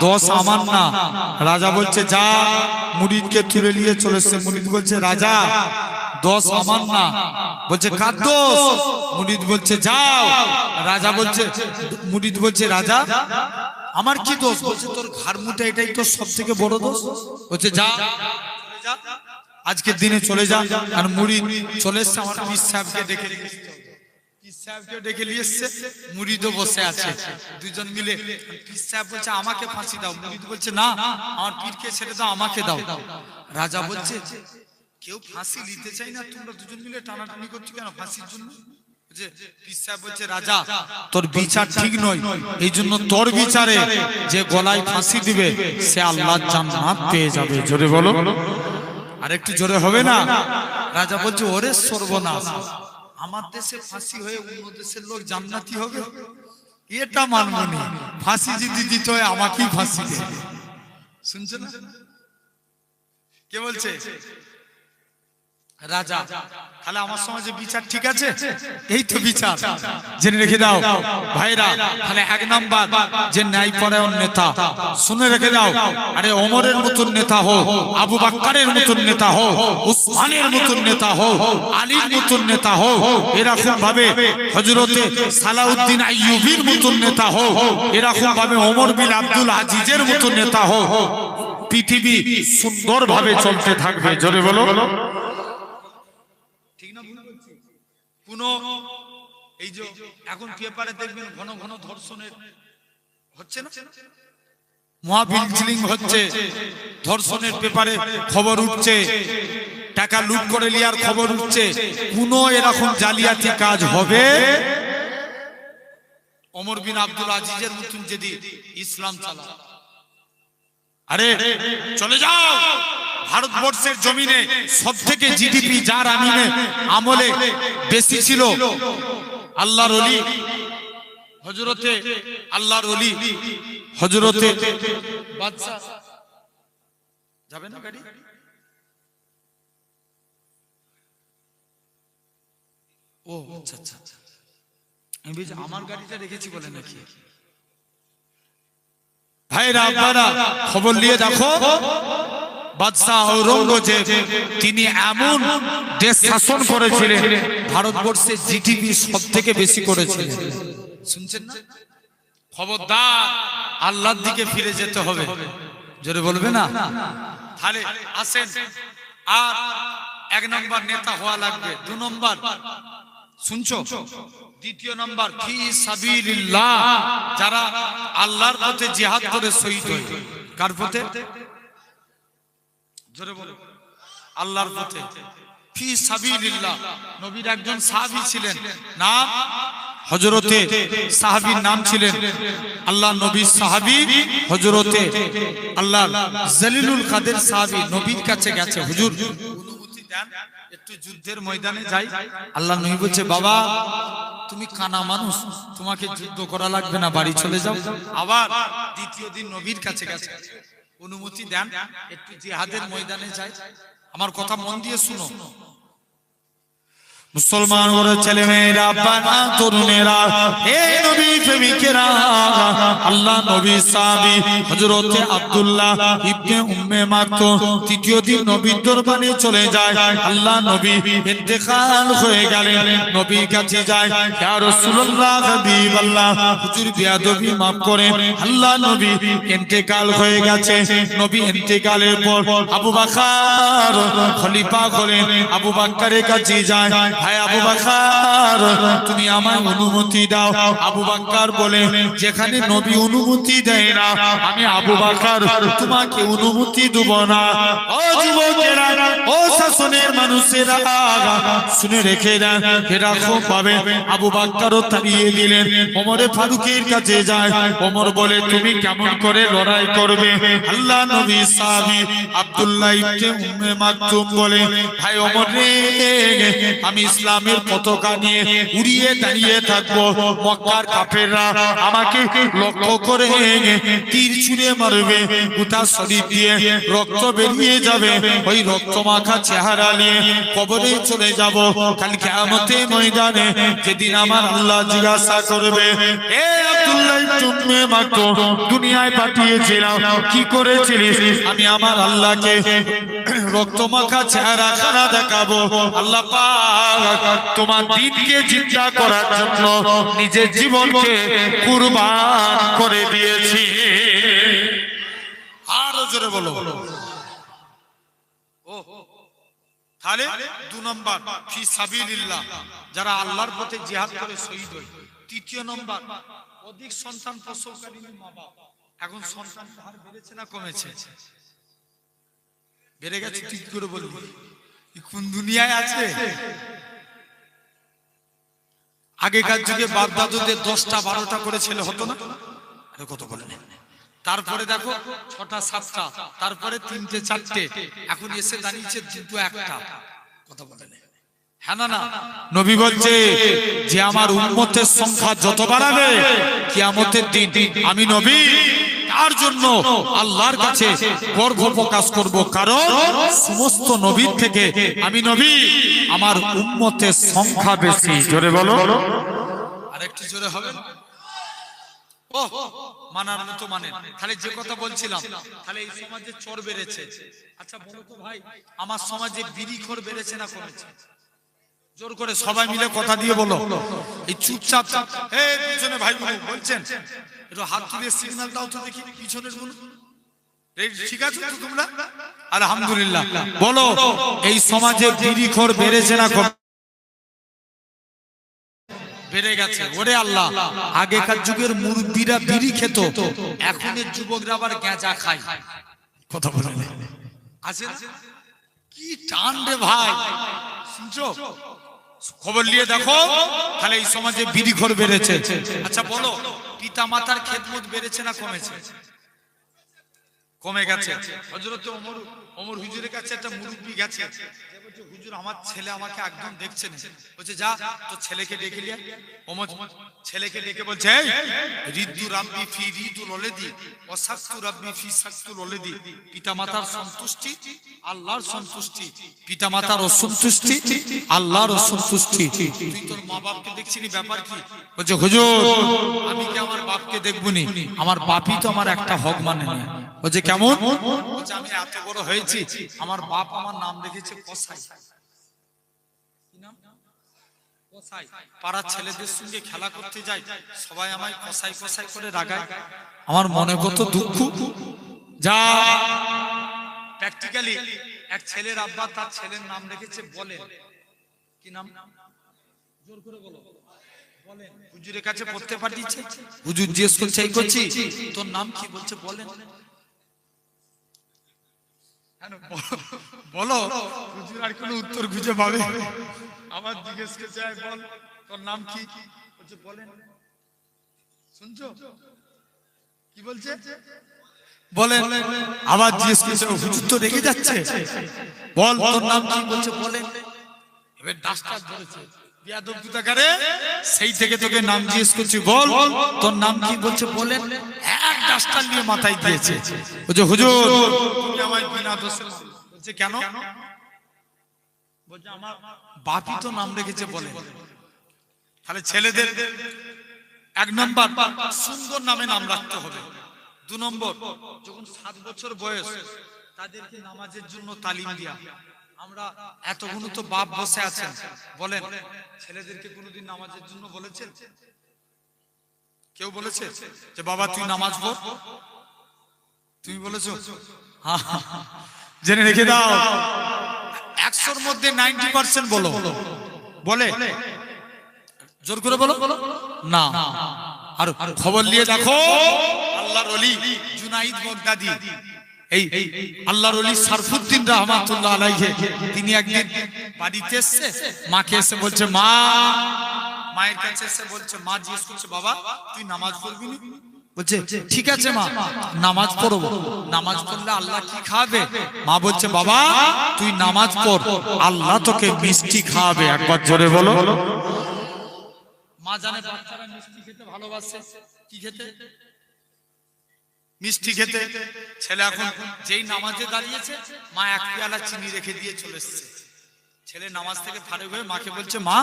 দোষ আমার না। রাজা বলছে যা, মুরিদকে তুলে নিয়ে চলে এসছে। মুরিদ বলছে রাজা দোষ আমার না। বলছে কার দোষ? মুরিদ বলছে যাও। রাজা বলছে, মুরিদ বলছে রাজা আমার কি দোষ? বলছে তোর ঘাড় মোটা, এটাই তোর সব থেকে বড় দোষ। বলছে যা আজকের দিনে চলে যা। আর মুরিদ চলে এসছে, আমার পীর সাহেবকে ডেকে ডেকে নিয়ে এসছে। মুরিদও বসে আছে, দুজন মিলে। পীর সাহেব বলছে আমাকে ফাঁসি দাও। মুরিদ বলছে না, আমার পীরকে ছেড়ে দাও, আমাকে দাও। রাজা বলছে কেউ ফাঁসি নিতে চাই না, তোমরা দুজন মিলে টানাটানি করছো কেন ফাঁসির জন্য? পীর সাহেব বলছে রাজা তোর বিচার ঠিক নয়, এই জন্য তোর বিচারে যে গলায় ফাঁসি দিবে সে আল্লাহর জান্নাত পেয়ে যাবে। জোরে বলো, আর একটু জোরে হবে না? রাজা বলছে ওরে সর্বনাশ, আমার দেশে ফাঁসি হয়ে অন্য দেশের লোক জান্নাতি হবে, এটা মানব না। ফাঁসি যদি দিতে হয় আমাকেই ফাঁসি দে। শুনছো না কে বলছে? রাজা। তাহলে আমার সমাজে বিচার ঠিক আছে? এই তো বিচার, জেনে রেখে দাও ভাইরা। তাহলে এক নাম্বার যে ন্যায়পরায়ণ নেতা, শুনে রেখে দাও। আরে ওমরের মতন নেতা হো, আবু বকরের মতন নেতা হো, উসমানের মতন নেতা হো, আলীর মতন নেতা হো, এরকম ভাবে হযরতে সালাউদ্দিন আইয়ুবীর মতন নেতা হো, এরকম ভাবে ওমর বিন আব্দুল আজিজের মতন নেতা হো, পৃথিবী সুন্দরভাবে চলতে থাকবে। জোরে বলো। ঠিক না? কোন এই যে এখন পেপারে দেখবেন ঘন ঘন ধর্ষণের হচ্ছে না, মহাবিলচিলিং হচ্ছে, ধর্ষণের পেপারে খবর উঠছে, টাকা লুট করে লিয়ার খবর উঠছে। কোন এরকম জালিয়াতি কাজ হবে? ওমর বিন আব্দুল আজিজের মতন যদি ইসলাম চালা, আরে চলে যাও ভারতবর্ষের জমিনে সবথেকে জিডিপি যার আমলে বেশি ছিল আল্লাহর ওলি হযরতে আল্লাহর ওলি হযরতে বাদশা। যাবে না গাড়ি? ও আচ্ছা আচ্ছা, আমি আমার গাড়িটা রেখেছি বলে নাকি? ভাইরা আপনারা খবর নিয়ে দেখো, বাদশাহ ঔরঙ্গজেব তিনি এমন দেশ শাসন করেছিলেন, ভারতবর্ষের জিডিপি সব থেকে বেশি করেছিলেন। শুনছেন না? খবরদার, আল্লাহর দিকে ফিরে যেতে হবে। জোরে বলবে না? তাহলে আসেন, আর এক নম্বর নেতা হওয়া লাগবে। 2 নম্বর শুনছো, দ্বিতীয় নম্বর ফি সাবিলিল্লাহ, যারা আল্লাহর পথে জিহাদ করে শহীদ হয়। কার পথে? জোরে বলো। আল্লাহর পথে, ফি সাবিলিল্লাহ। নবীর একজন সাহাবী ছিলেন, নাম হযরতে, সাহাবীর নাম ছিলেন আল্লাহ নবীর সাহাবী হযরতে আল্লাহ জলিলুল কাদের সাহাবী। নবীর কাছে গেছে, হুজুর অনুমতি দেন একটু যুদ্ধের ময়দানে যাই। আল্লাহ নবী বলছে, বাবা তুমি কানা মানুষ, তোমাকে যুদ্ধ করা লাগবে না, বাড়ি চলে যাও। আবার দ্বিতীয় দিন নবীর কাছে গেছে, অনুমতি দেন একটু জিহাদের ময়দানে যাই। আমার কথা মন দিয়ে শুনো মুসলমান ওর ছেলে মেয়েরা, বাবা তরুণেরা, হে নবী প্রেমিকেরা, আল্লাহ নবী সাহাবী হযরতে আব্দুল্লাহ ইবনে উম্মে মাকতুম তৃতীয় দিন নবীর দরবারে চলে যায়। আল্লাহ নবী ইন্তেকাল হয়ে গেলেন, নবীর কাছে যায়, ইয়া রাসূলুল্লাহ হাবিবাল্লাহ, হুজুর বেয়াদবি maaf করেন, আল্লাহ নবী ইন্তেকাল হয়ে গেছে। নবী ইন্তেকালের পর আবু বকর খলিফা হলেন, আবু বকরের কাছে যায়, ভাই আবু বকর তুমি আমায় অনুমতি দাও। আবু বকর বলে, যেখানে নবী অনুমতি দেয় না, আমি আবু বকর তোমাকে অনুমতি দেব না। ও যুবকেরা, ও শাসনের মানুষেরা, শুনে রেখে দেন, এরকম ভাবে আবু বকরও তাড়িয়ে দিলেন। ওমরে ফারুকের কাছে যায়, ওমর বলে, তুমি কেমন করে লড়াই করবে? আল্লাহ নবী সাহাবী আব্দুল্লাহ ইবনে উম্মে মাকতুম বলে, ভাই ওমর রে, আমি ইসলামের পতাকা নিয়ে উড়িয়ে দাঁড়িয়ে থাকবো, মক্কার কাফেররা আমাকে লক্ষ্য করে তীর ছুঁড়ে মারবে, গোটা শরীর দিয়ে রক্ত বেরিয়ে যাবে, ওই রক্ত মাখা চেহারা নিয়ে কবরে চলে যাব কাল কিয়ামতের ময়দানে, যেদিন আমার আল্লাহ জিজ্ঞাসা করবে, এ আব্দুল্লাহ ইবনে মাকতুম দুনিয়ায় পাঠিয়েছিলাম, কি করেছিলিস? আমি আমার আল্লাহকে রক্ত মাখা চেহারা খানা দেখাবো। আল্লাহ পাক তোমার দ্বীনকে জিন্দা করার জন্য নিজের জীবনকে কুরবান করে দিয়েছি। আরো জোরে বলো। তাহলে 2 নম্বর ফি সাবিলিল্লাহ, যারা আল্লাহর পথে জিহাদ করে শহীদ হয়। 3 নম্বর অধিক সন্তান প্রসবকারী মা বাবা। এখন সন্তান হার বেড়েছে না কমেছে? বেড়ে গেছে। ঠিক করে বলবি, কোন দুনিয়ায় আছে? আগেকার যুগে বাপ দাদুদের 10টা 12টা করে ছেলে হতো না? আরে কত বলেন। তারপরে দেখো 6টা 7টা, তারপরে 3টে 4টে, এখন এসে দাঁড়িয়েছে 2টো 1টা। কথা বলেন হ্যাঁ না? নবী বলছে যে আমার উম্মতের সংখ্যা যত বাড়াবে, কিয়ামতের দিন আমি নবী কার জন্য আল্লাহর কাছে গর্ব প্রকাশ করব, কারণ সমস্ত নবীর থেকে আমি নবী, আমার উম্মতের সংখ্যা বেশি। জোরে বলো, আরেকটু জোরে হবে। ও মানার মতো মানে, তাহলে যে কথা বলছিলাম, তাহলে এই সমাজে চোর বেড়েছে। আচ্ছা বলো তো ভাই, আমার সমাজে বিড়িখোর বেড়েছে না কমেছে? জোর করে সবাই মিলে কথা দিয়ে বলো। এই চুপচাপ পিছনে ভাই বলছেন, একটু হাত তুলে সিগন্যাল দাও তো দেখি পিছনের গুলো। ঠিক আছে তো তোমরা? আলহামদুলিল্লাহ। বলো, এই সমাজে বিড়িখোর বেড়েছে না বেড়ে গেছে? ওরে আল্লাহ, আগেকার যুগের মুরব্বীরা বিড়ি খেত, এখনের যুবকরা আবার গাঁজা খায়। কথা বলে আছে কি টান রে ভাই, শুনছো? খবর নিয়ে দেখো, তাহলে এই সমাজে বিড়িখোর বেড়েছে। আচ্ছা বলো, পিতা মাতার খেদমত বেড়েছে না কমেছে? কমে গেছে। হযরত ওমর হুজুরের কাছে একটা মুরব্বি গেছে, বলছে হুজুর আমার ছেলে আমাকে একদম দেখছে না। বলছে যা তো ছেলেকে ডেকে নিয়ে। ওমর ছেলেকে ডেকে বলছে, এই রিদু রাব্বি ফি রিদুল ওয়ালিদি ওয়া সাকতু রাব্বি ফি সাকতুল ওয়ালিদি। পিতামাতার সন্তুষ্টি আল্লাহর সন্তুষ্টি, পিতামাতার অসন্তুষ্টি আল্লাহর অসন্তুষ্টি। তুই তোর মা বাপকে দেখছিস, ব্যাপার কি? বলছে হুজুর আমি কি আমার বাপকে দেখবনি? আমার বাপই তো আমার একটা হক মানে না। বলছে কেমন? বলছে আমি এত বড় হয়েছি, আমার বাপ আমার নাম রেখেছে কসাই। কি নাম? কসাই। পাড়ার ছেলেদের সঙ্গে খেলা করতে যাই, সবাই আমায় কসাই কসাই করে রাগায়। আমার মনে কত দুঃখ। যা প্র্যাকটিক্যালি এক ছেলের আব্বা তার ছেলের নাম রেখেছে বলেন। কি নাম? জোর করে বলো। বলেন। হুজুরের কাছে পড়তে পাঠিয়েছে, হুজুর জিজ্ঞেস করছে এই করছি তোর নাম কি? বলছে বলেন। বলো, হুজুর আর কোনো উত্তর খুঁজে পাবে? আবার জিজ্ঞেস করছে বল তোর নাম কি? বলছে বলেন। শুনছো কি বলছে? বলেন। আবার জিজ্ঞেস করছে, হুজুর তো রেগে যাচ্ছে, বল তোর নাম কি? বলছে বলেন। এবার ডাস্টার ধরেছে, বিয়াদব দুটাকারে, সেই থেকে তোকে নাম জিজ্ঞেস করছি, বল তোর নাম কি? বলছে বলেন। এক ডাস্টার নিয়ে মাথায় দিয়েছে। বলছে হুজুর তুমি আমায় বিনা দোষে। বলছে কেন? বলছে আমার বাপই তো নাম রেখেছে বলে। তাহলে ছেলেদের এক নম্বর সুন্দর নামে নাম রাখতে হবে। 2 নম্বর, যখন 7 বছর বয়স তাদেরকে নামাজের জন্য তালিম দিয়া। আমরা এতগুলো তো বাপ বসে আছেন, বলেন ছেলেদেরকে কোনোদিন নামাজের জন্য বলেছেন? কেউ বলেছে যে বাবা তুই নামাজ পড়? তুমি বলেছো? জেনে রেখে দাও, 100-র মধ্যে 90% বলো। বলে? জোর করে বলো না। আর খবর নিয়ে দেখো, আল্লাহর ওলি জুনাইদ বাগদাদি, এই আল্লাহর ওলি সারফুদ্দিন রাহমাতুল্লাহ আলাইহি, তিনি একদিন বাড়িতে এসে মাকে এসে বলছে, মা, মায়ের কাছে এসে বলছে, মা জিজ্ঞেস করছে বাবা তুই নামাজ পড়বি না? বলছে ঠিক আছে মা, নামাজ পড়বো। নামাজ পড়লে আল্লাহ কি খাবে? মা বলছে বাবা তুই নামাজ পড়, আল্লাহ তোকে মিষ্টি খাওয়াবে। একবার জোরে বলো। মা জানে বাচ্চারা মিষ্টি খেতে ভালোবাসে। কি খেতে? মিষ্টি খেতে। ছেলে এখন যেই নামাজে দাঁড়িয়েছে, মা 1 পেয়ালা চিনি রেখে দিয়ে চলে এসেছে। ছেলে নামাজ থেকে ফারেক হয়ে মাকে বলছে, মা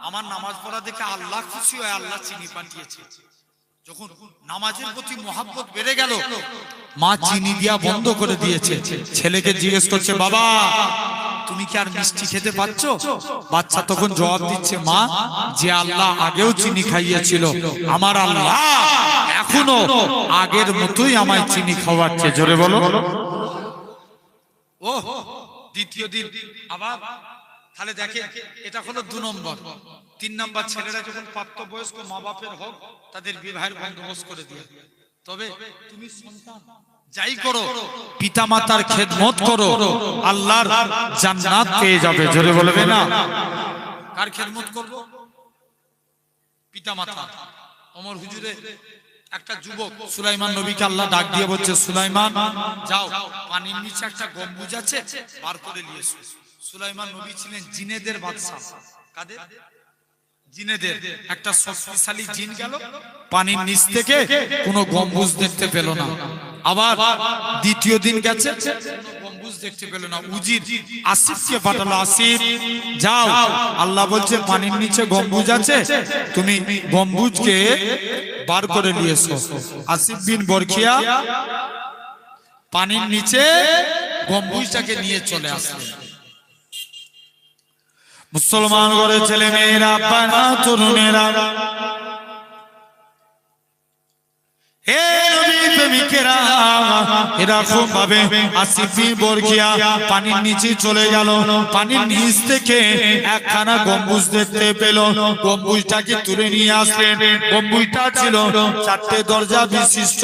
আমার নামাজ পড়া দেখে আল্লাহ খুশি হয়ে আল্লাহ চিনি পাঠিয়েছে। যখন নামাজের প্রতি মহাব্বত বেড়ে গেল, মা চিনি দিয়া বন্ধ করে দিয়েছে। ছেলেকে জিজ্ঞেস করছে, বাবা তুমি কি আর মিষ্টি খেতে পাচ্ছ? বাচ্চা তখন জবাব দিচ্ছে, মা যে আল্লাহ আগেও চিনি খাইয়েছিল, আমার আল্লাহ এখনো আগের মতোই আমায় চিনি খাওয়াচ্ছে। জোরে বলো। ও দ্বিতীয় দিন আবার, তাহলে দেখে এটা হলো 2 নম্বর। 3 নম্বর, ছেলেরা যখন প্রাপ্তবয়স্ক, মা বাপের হোক তাদের বিবাহের বন্দোবস্ত করে দিয়ে। তবে তুমি সন্তান যাই করো, পিতা মাতার খেদমত করো, আল্লাহর জান্নাত পেয়ে যাবে। জোরে বলবে না? কার খেদমত করব? পিতা মাতা। ওমর হুজুরে একটা যুবক সুলাইমান নবীকে আল্লাহ ডাক দিয়ে বলছে, সুলাইমান যাও পানির নিচে একটা গম্বুজ আছে, বার করে নিয়ে এসো। সুলাইমান নবী ছিলেন জিনেদের বাদশা। কাদের? জিনেদের একটা শক্তিশালী জিন গেল, পানির নিচ থেকে কোনো গম্বুজ দেখতে পেল না। আবার দ্বিতীয় দিন গেছে, গম্বুজ দেখতে পেল না। উজির আসিফকে পাঠালো, আসিফ যাও, আল্লাহ বলছে পানির নিচে গম্বুজ আছে, তুমি গম্বুজকে বার করে নিয়ে এসো। আসিফ বিন বরখিয়া পানির নিচে গম্বুজটাকে নিয়ে চলে আসলেন। মুসলমান ঘরে ছেলে মেয়েরা, বাবা তরুণেরা, হে নবী প্রেমিকেরা, এরকম ভাবে আসিফ বিন বরখিয়া পানির নিচে চলে গেল। পানির নিচ থেকে একখানা গম্বুজ দেখতে পেল। গম্বুজটাকে তুলে নিয়ে আসলেন। গম্বুজটা ছিল 4টে দরজা বিশিষ্ট।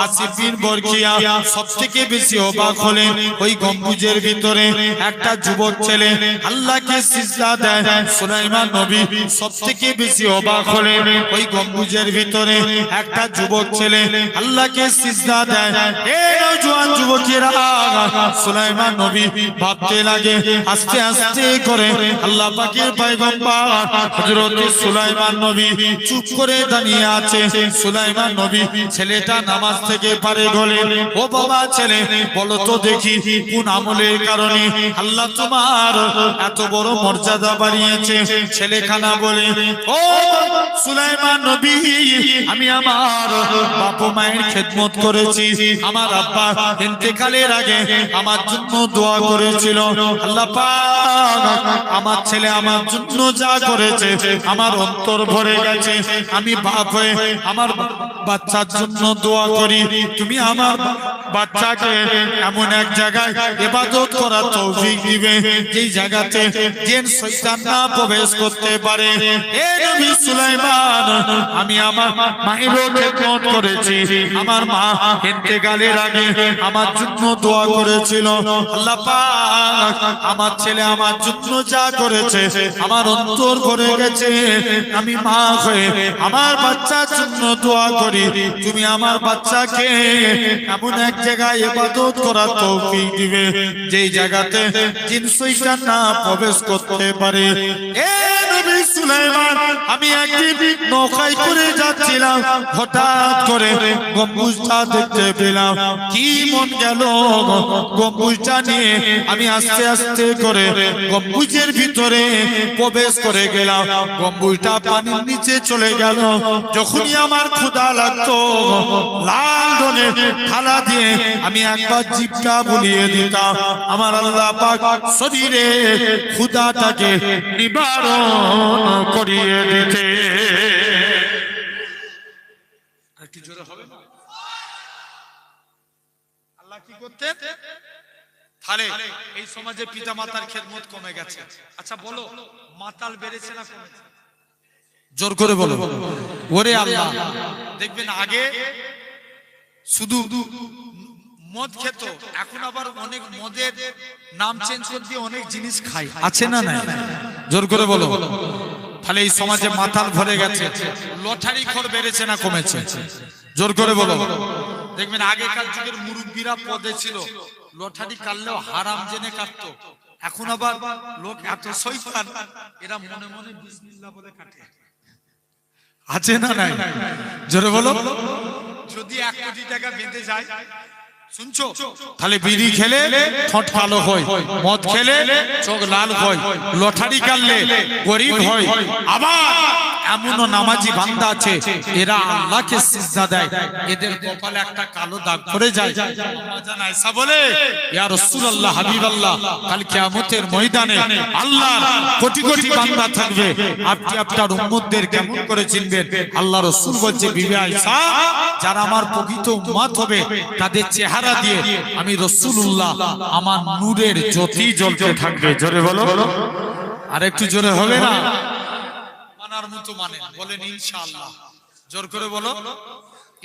আসিফ বিন বরখিয়া সবথেকে বেশি অবাক হলেন, ওই গম্বুজের ভিতরে একটা যুবক ছেলে আল্লাহকে সিজদা দেয়। সুলাইমান নবী সবথেকে বেশি অবাক হলেন, ওই গম্বুজের ভিতরে একটা যুবক ছেলে আল্লাহকে সিজদা দেয়। এই নওজোয়ান যুবকেরা, সুলাইমান নবী ভাবতে লাগে, আস্তে আস্তে করে আল্লাহ পাকের পয়গম্বর হযরত সুলাইমান নবী চুপ করে দাঁড়িয়ে আছে। সুলাইমান নবী ছেলেটা নামাজ থেকে পারে গলে, ও বাবা ছেলে, বলো তো দেখি কোন আমলের কারণে আল্লাহ তোমার এত বড় মর্যাদা বাড়িয়েছে? ছেলেখানা বলে, ও সুলাইমান নবী, আমি আমার বাপ মায়ের খেদমত করেছি। আমার আব্বা ইন্তেকালের আগে আমার জন্য দোয়া করেছিল। আল্লাহ পাক আমার ছেলে আমার জন্য যা করেছে আমার অন্তর ভরে গেছে। আমি বাপ হয়ে আমার বাচ্চার জন্য দোয়া করি, তুমি আমার বাচ্চাকে এমন এক জায়গায় ইবাদত করার তৌফিক দিবে যেই জায়গাতে জিন শয়তান না প্রবেশ করতে পারে। হে নবী সুলাইমান, আমি আমার মায়েরও খেদমত করেছি। আমার মা ইন্তেকালের আগে আমার জন্য দোয়া করেছিল। আল্লাহ পাক আমার ছেলে আমার জন্য যা করেছে আমার অন্তর ভরে গেছে। আমি মা হয়ে আমার বাচ্চার জন্য দোয়া করি, তুমি আমার বাচ্চাকে এমন এক জায়গায় ইবাদত করার তৌফিক দিবে যেই জায়গাতে জিন শয়তান না প্রবেশ করতে পারে। এ নবী সুলাইমান, আমি একদিন নৌকায় করে যাচ্ছিলাম, হঠাৎ করে গম্বুজটা দেখতে পেলাম। কি মন গেল গম্বুজটা নিয়ে আমি আস্তে আস্তে করে গম্বুজের ভিতরে প্রবেশ করে গেলাম। গম্বুজটা পানির নিচে চলে গেল। যখনই আমার ক্ষুধা লাগতো, লাল রঙের থালা দিয়ে আমি একবার জিভটা বুলিয়ে দিতাম। আমার আল্লাহ পাক শরীরে ক্ষুধাটাকে নিবারণ করিয়ে দিতে। একটু জোরে হবে না? আল্লাহ কি করতেন? তাহলে এই সমাজে পিতা মাতার খেদমত কমে গেছে। আচ্ছা বলো, মাতাল বেড়েছে না কমেছে? জোর করে বলো। ওরে আল্লাহ, দেখবেন আগে শুধু মদ খেত, এখন আবার অনেক মদের নাম চেঞ্জ করে দিয়ে অনেক জিনিস খায়, আছে না নাই? জোর করে বলো। তাহলে এই সমাজে মাতাল ভরে গেছে। লটারি খোর বেড়েছে না কমেছে? জোর করে বলো। দেখবেন আগেকার যুগের মুরব্বীরা পদে ছিল, লটারি কাটলেও হারাম জেনে কাটতো। এখন আবার লোক এত শয়তান, এরা মনে মনে বিসমিল্লাহ বলে কাটে, আছে না নাই? জোরে বলো। যদি 1 কোটি টাকা বেঁধে যায়, শুনছো, তাহলে বিড়ি খেলে ঠোঁট কালো হয়, মদ খেলে চোখ লাল হয়, লটারি কাটলে গরিব হয়। আবার এমনও নামাজি বান্দা আছে, এরা আল্লাহকে সিজদা দেয়, এদের কপালে একটা কালো দাগ পড়ে যায়। জান আয়েশা বলে, ইয়া রাসূলুল্লাহ, হাবিবাল্লাহ, কাল কিয়ামতের ময়দানে আল্লাহর কোটি কোটি বান্দা থাকবে, আপনি আপনার উম্মতদের কেমন করে চিনবেন? আল্লাহ রাসূল বলছে, বিবি আয়েশা, যারা আমার প্রকৃত উম্মত হবে তাদের চেহারা দিয়ে আমি রাসূলুল্লাহ আমার নূরের জ্যোতি জ্বলতে থাকবে। জোরে বলো। আর একটু জোরে হবে না? মানার মতো মানে বলেন ইনশাআল্লাহ। জোর করে বলো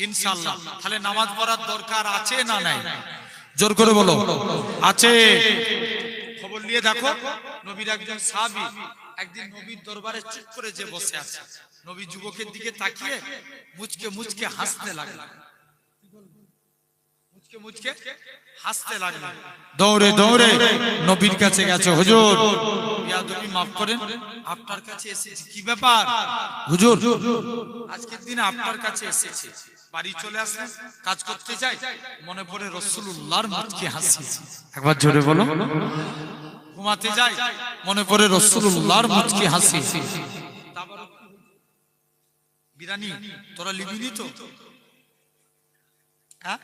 ইনশাআল্লাহ। তাহলে নামাজ পড়ার দরকার আছে না নাই? জোর করে বলো আছে। খবর নিয়ে দেখো, নবীর একজন সাহাবী একদিন নবীর দরবারে চুপ করে যে বসে আছে, নবী যুবকের দিকে তাকিয়ে মুচকে মুচকে হাসতে লাগলেন। মুচকে মুচকে হাসতে লাগলেন। দৌড়ে দৌড়ে নবীর কাছে গেছে, হুজুর বেয়াদবি মাফ করেন, আপনার কাছে এসেছি। কি ব্যাপার হুজুর? আজকের দিনে আপনার কাছে এসেছি, বাড়ি চলে আসলেন, কাজ করতে যাই, মনে পড়ে রাসূলুল্লাহর মুচকি হাসি। একবার জোরে বলো। ঘুমাতে যাই, মনে পড়ে রাসূলুল্লাহর মুচকি হাসি। বিরানি তোরা লিবিনি তো? হ্যাঁ,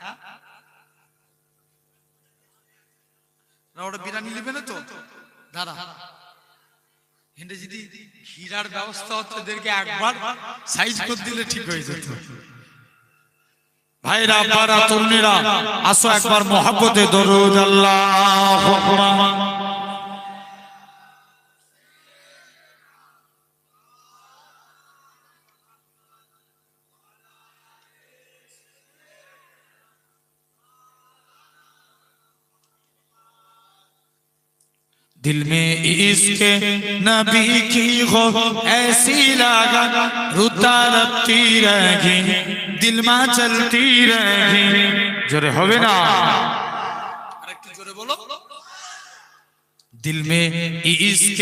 ওরা বিরানি লিবে না তো? দাঁড়া, হেঁটে যদি হীরার ব্যবস্থা হতো, এদেরকে একবার সাইজ করে দিলে ঠিক হয়ে যেত। ভাইরা, আব্বারা, তরুণীরা, আসো একবার মহব্বতে দরুদ আল্লাহুম্মা। दिल में इश्क नबी की हो ऐसी लगन, रुता रखती रहेगी, दिल में चलती रहेगी। जोरे होवे ना, আরেকটু জোরে বলো। दिल में इश्क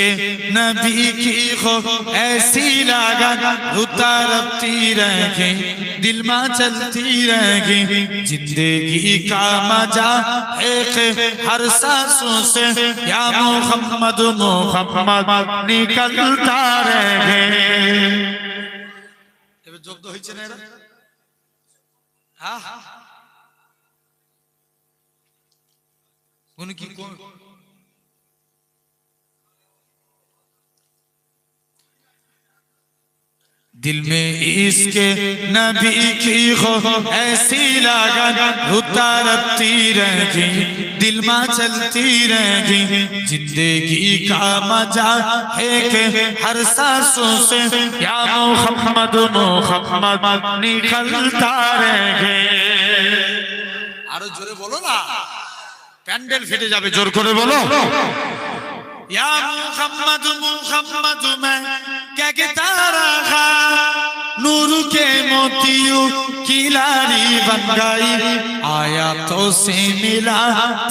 नबी की हो ऐसी लगन, रुता रखती रहेगी, दिल में चलती रहेगी। जिंदगी का मजा एक हर सांसों से या मोहम्मद मोहम्मद निकलता रहे। এবার জব্দ হয়েছে না এরা? হ্যাঁ, কোন কি কোন दिल में इश्क नबी की हो ऐसी लगन, रुता रखती रहेगी, दिल में चलती रहेगी। जिंदगी का मजा है कि हर सांसों से या मोहम्मद मोहम्मद निकलता रहेगी। आरो जोरे बोलो ना, প্যান্ডেল ফেটে যাবে, জোর করে বলো। या मुहम्मद मुहम्मद मैं कहता रहा, नूर के मोतियों की लारी बन गई, आयातों से मिला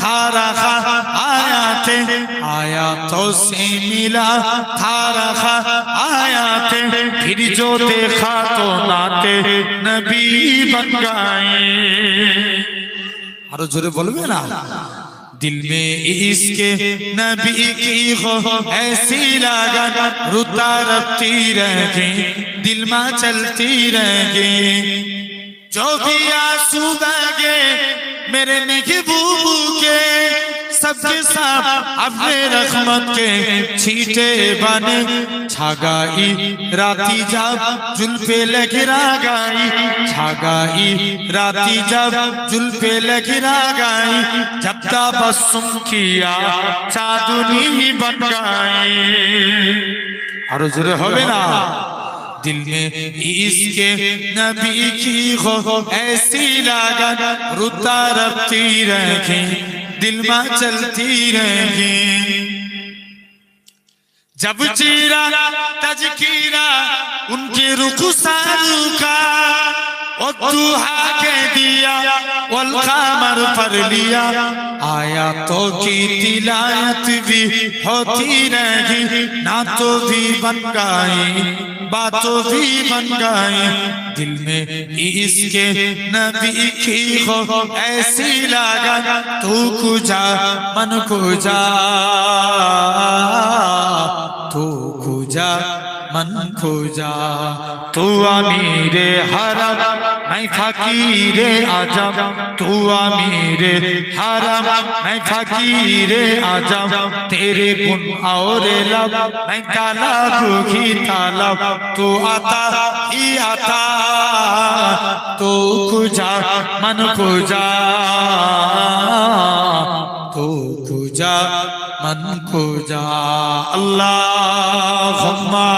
था रहा, आयातों से मिला था रहा, आयाते फिर जो देखा तो नाते नबी बन गए। आरो जोरे बोलबे ना। दिल में इश्क नबी की हो ऐसी लगन, रुता रखती रहेगी, दिल में चलती रहेगी। जो भी आंसू बहे मेरे महबूब के, सबके साथ अपने रहमत के छींटे बने, छा गई राती जब जुल्फे लगिरा गई, छा गई राती जब जुल्फे लगिरा गई, जब तबस्सुम किया चांदनी बन गई। आरो जोरे होवे ना। दिल में इश्क नबी की हो ऐसी लगन, रुता रखती रहेगी, दिल में चलती रहेगी। जब चीरा तज़किरा उनके रुखसार का, और दुहा के दिया वल कमर पर लिया, आयातों की तिलावत भी होती रहेगी, नातों भी बन गई, बातों भी बन गई। दिल में इश्क नबी की हो ऐसी लगन, तू कुजा मन कुजा, तू कुजा मन खुजा, तू अमीरे हरम मैं फकीरे आजम, तू अमीरे हरम मैं फकीरे आजम, तेरे गुण और लब मैं तालब ही तालब, तू आता ही आता, तू खुजा मन खुजा, तू खुजा मन खुजा। अल्लाहुम्मा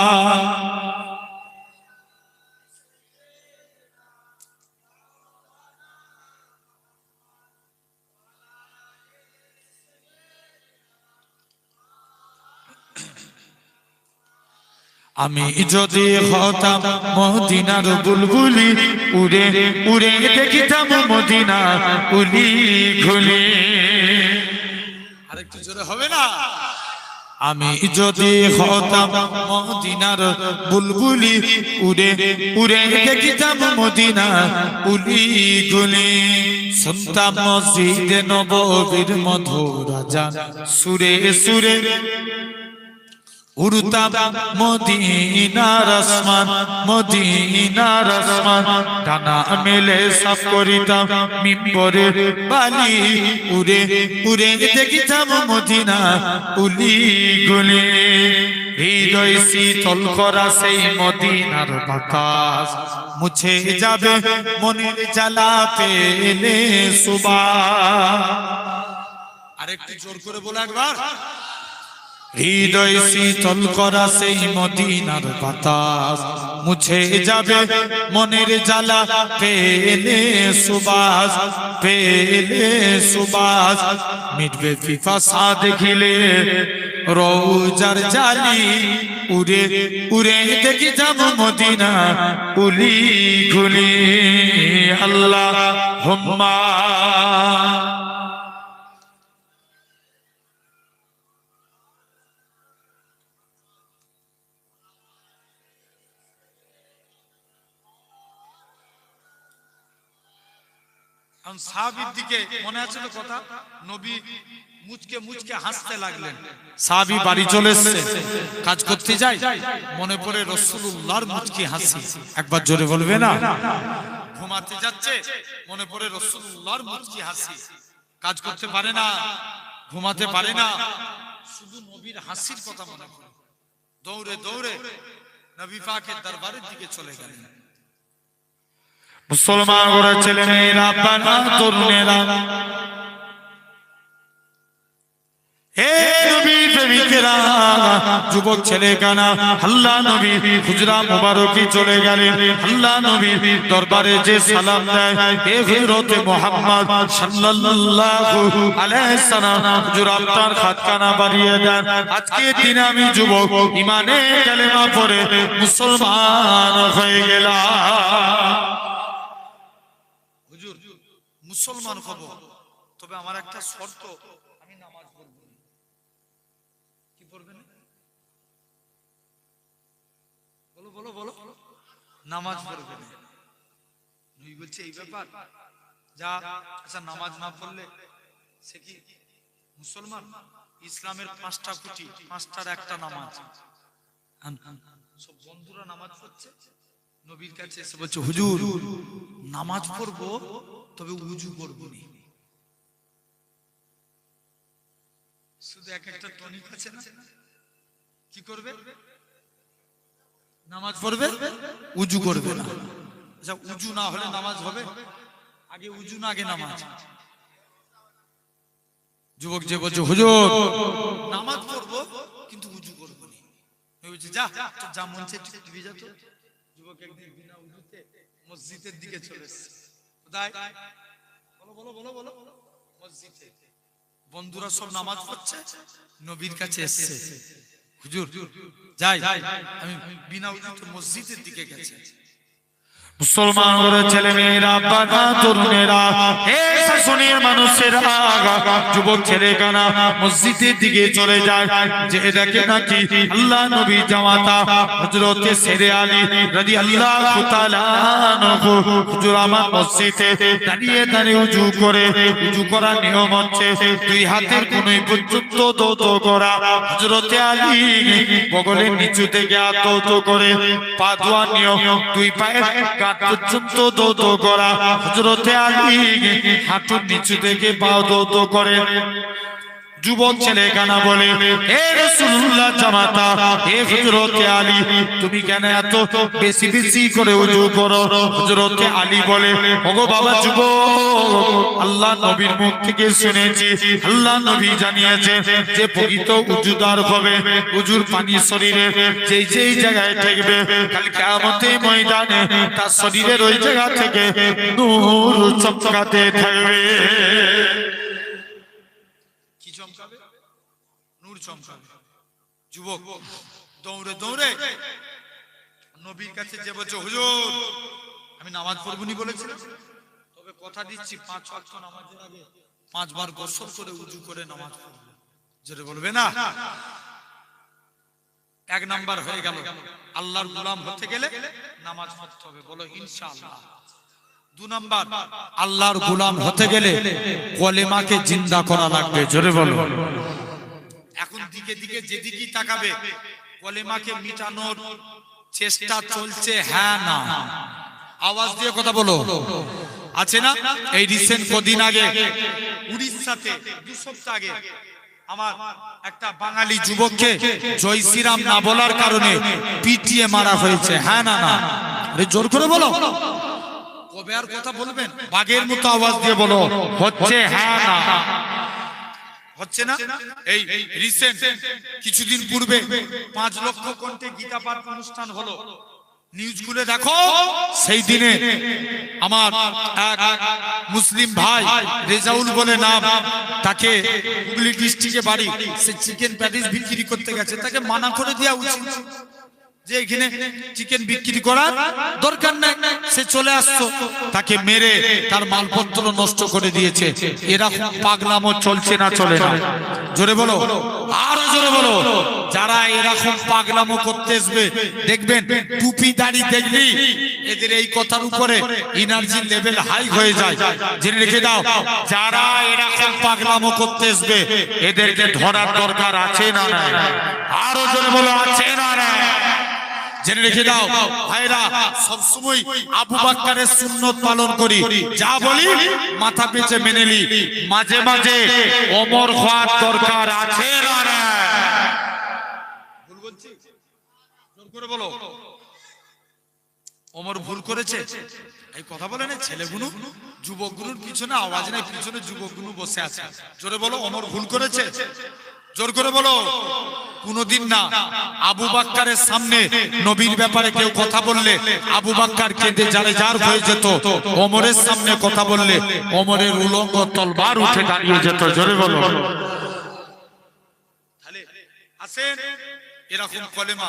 আমি যদি হতাম মদিনার বুলবুলি, উড়ে উড়ে দেখিতাম মদিনা কুলি খুলি। আরেকটু জোরে হবে না? আমি যদি হতাম মদিনার বুলবুলি উড়ে উড়ে দেখিতাম মদিনা উলি গুলি শুনতাম মসজিদে নববীর মধুর আযান সুরে সুরে উড়তাম মদিনার আসমান মদিনার আসমান ডানা মেলে সাফ করিতাম মিম্বরের বালি উড়ে উড়ে দেখিতাম মদিনা উলি গুলি হৃদয় শীতল করা সেই মদিনার বাতাস মুছে যাবে মনের জ্বালা পেলে সুবহান। আরেকটু জোর করে বলো একবার। হৃদয় শীতল করা সেই মদিনার বাতাস মুছে যাবে মনের জ্বালা পেলে সুবাস পেলে সুবাস মিটবে পিপাসা দেখিলে রোজার জালি উড়ে উড়ে দেখি যাব মদিনা উলি গুলি আল্লাহুম্মা। সাহাবীর দিকে মনে আছে তো কথা, নবী মুচকে মুচকে হাসতে লাগলেন। সাহাবী বাড়ি চলে এসেছে, কাজ করতে যায়, মনে পড়ে রাসূলুল্লাহর মুচকি হাসি। একবার জোরে বলবে না? ঘুমাতে যাচ্ছে, মনে পড়ে রাসূলুল্লাহর মুচকি হাসি। কাজ করতে পারে না, ঘুমাতে পারে না, শুধু নবীর হাসির কথা মনে পড়ে। দৌড়ে দৌড়ে নবী পাকের দরবারের দিকে চলে গেলেন। মুসলমান ঘরের ছেলে মেয়েরা, বাবা তরুণেরা, হে নবীর প্রেমিকেরা, যুবক ছেলে কানা, আল্লাহ নবী হুজরা মুবারকি চলে গেলেন। আল্লাহ নবী দরবারে যে সালাম দেয়, হে হযরত মুহাম্মদ সাল্লাল্লাহু আলাইহি সাল্লাম, হুজুর আপনার খাতখানা বাড়িয়ে দেন। আজকে দিনে আমি যুবক ঈমানে কালেমা পড়ে মুসলমান হয়ে গেলাম। হুজুর মুসলমান হব, তবে আমার একটা শর্ত, আমি নামাজ পড়ব। কি পড়বেন? বলো বলো বলো। নামাজ পড়বেন। নবী বলছে এই ব্যাপার, যা আচ্ছা নামাজ না পড়লে সে কি মুসলমান? ইসলামের 5টা খুঁটি, 5টার একটা নামাজ। সব বন্ধুরা নামাজ পড়ছে, নবীর কাছে এসে বলছে হুজুর নামাজ পড়বো, তবে উজু করবো না। শুধু এক একটা টনিক আছে না, কি করবে? নামাজ পড়বে, উজু করবে না। আচ্ছা উজু না হলে নামাজ হবে? আগে উজু না আগে নামাজ? যুবক যে বলছে হুজুর নামাজ পড়বো কিন্তু উজু করবো না, বলছে যা যা মন চায় দিবি যা। তো যুবক একদিন বিনা উজুতে মসজিদের দিকে চলে এসেছে। কোথায়? বলো বলো বলো বলো। মসজিদে। বন্ধুরা সব নামাজ পড়ছে, নবীর কাছে এসেছে, হুজুর যাই, আমি বিনা উজুতে মসজিদের দিকে গেছে। মুসলমান ঘরের ছেলে মেয়েরা, বাবা তরুণেরা, হে শাসনের মানুষেরা, যুবক ছেলে কানা মসজিদের দিকে চলে যায়। যে দেখে নাকি আল্লাহ নবী জামাতা হযরত শেরে আলী রাদিয়াল্লাহু তাআলা আনহু হুজুর আমার মসজিদে দাঁড়িয়ে দাঁড়িয়ে উজু করে। উজু করার নিয়ম হচ্ছে দুই হাতের কোণে পর্যন্ত দৌত করা। হযরত আলী বগলের নিচু থেকে হাত দৌত করে, পা ধোয়ার নিয়ম দুই পায়ের পর্যন্ত দৌত করা। হযরত আলী হাঁটুর নিচু থেকে পা দৌত করে। যুবক ছেলে কানা বলে হে রাসূলুল্লাহ জামাতা, হে হযরত আলী তুমি কেন এত বেশি বেশি করে উজু করো? হযরত আলী বলে ওগো বাবা যুবক, আল্লাহ নবীর মুখ থেকে শুনেছি, আল্লাহ নবী জানিয়েছে যে প্রকৃত উজুদার হবে, উজুর পানি শরীরে যেই যেই জায়গায় ঠেকবে, কাল কিয়ামতের ময়দানে তার শরীরের ওই জায়গা থেকে নূর চমকাতে থাকবে। যুবক দৌড়ে দৌড়ে নবীর কাছে যে বলছে হুজুর আমি নামাজ পড়বনি বলেছিলাম, তবে কথা দিচ্ছি 5 ওয়াক্ত নামাজের আগে 5 বার গোসল করে উজু করে নামাজ পড়ব। জোরে বলবে না? এক নাম্বার হয়ে গেল, আল্লাহর গোলাম হতে গেলে নামাজ পড়তে হবে, বলো ইনশাআল্লাহ। 2 নাম্বার, আল্লাহর গোলাম হতে গেলে কলেমাকে জিন্দা করা লাগবে, জোরে বলো। এখন দিকে দিকে যেদিকেই তাকাবে কলেমাকে মিটানোর চেষ্টা চলছে, হ্যাঁ না? আওয়াজ দিয়ে কথা বলো, আছে না? এই রিসেন্ট কদিন আগে উড়িষ্যাতে 2 সপ্তাহ আগে আমার একটা বাঙালি যুবককে জয় শ্রীরাম না বলার কারণে পিটিয়ে মারা হয়েছে, হ্যাঁ না? না আরে জোর করে বলো, কবে আর কথা বলবেন? বাঘের মতো আওয়াজ দিয়ে বলো, হচ্ছে হ্যাঁ না? হচ্ছে না? এই রিসেন্ট কিছুদিন পূর্বে 5 লক্ষ কণ্ঠে গীতা পাঠ অনুষ্ঠান হলো, নিউজ খুলে দেখো। সেই দিনে আমার এক মুসলিম ভাই রেজাউল বলে নাম, তাকে হুগলি ডিস্ট্রিক্টে বাড়ি, সে চিকেন প্যাটিস বিক্রি করতে গেছে, তাকে মানা করে দেওয়া উচিত যে এখানে চিকেন বিক্রি করার দরকার নাই, সে চলে আসতো। তাকে মেরে তার মালপত্র নষ্ট করে দিয়েছে। এরকম পাগলামো চলছে না চলে না? জোরে বলো, আরো জোরে বলো। যারা এরকম পাগলামো করতে আসবে দেখবেন টুপি দাড়ি দেখলি এদের এই কথার উপরে এনার্জি লেভেল হাই হয়ে যায়, জেনে রেখে দাও। যারা এরকম পাগলামো করতে আসবে এদেরকে ধরার দরকার আছে না? আরো জোরে বলো, আছে না? জেনে রেখে দাও ভাইরা, সবসময় আবু বকরের সুন্নত পালন করি, যা বলি মাথা পেঁচে মেনে নি। মাঝে মাঝে ওমর হওয়ার দরকার আছে না? ভুল বলছি? জোর করে বলো, ওমর ভুল করেছে? এই কথা বলে না ছেলেগুলো, যুবকগুলোর পিছনে আওয়াজ নাই, পিছনে যুবকগুলো বসে আছে। জোরে বলো, ওমর ভুল করেছে? জোর করে বলো। কোনদিন না আবু বকরের সামনে নবীর ব্যাপারে কেউ কথা বললে আবু বকর কেঁদে যারে যার হয়ে যেত, ওমরের সামনে কথা বললে ওমরের উলঙ্গ তলবার উঠে দাঁড়িয়ে যেত। জোরে বলো। তাহলে আসেন, এরকম কলেমা।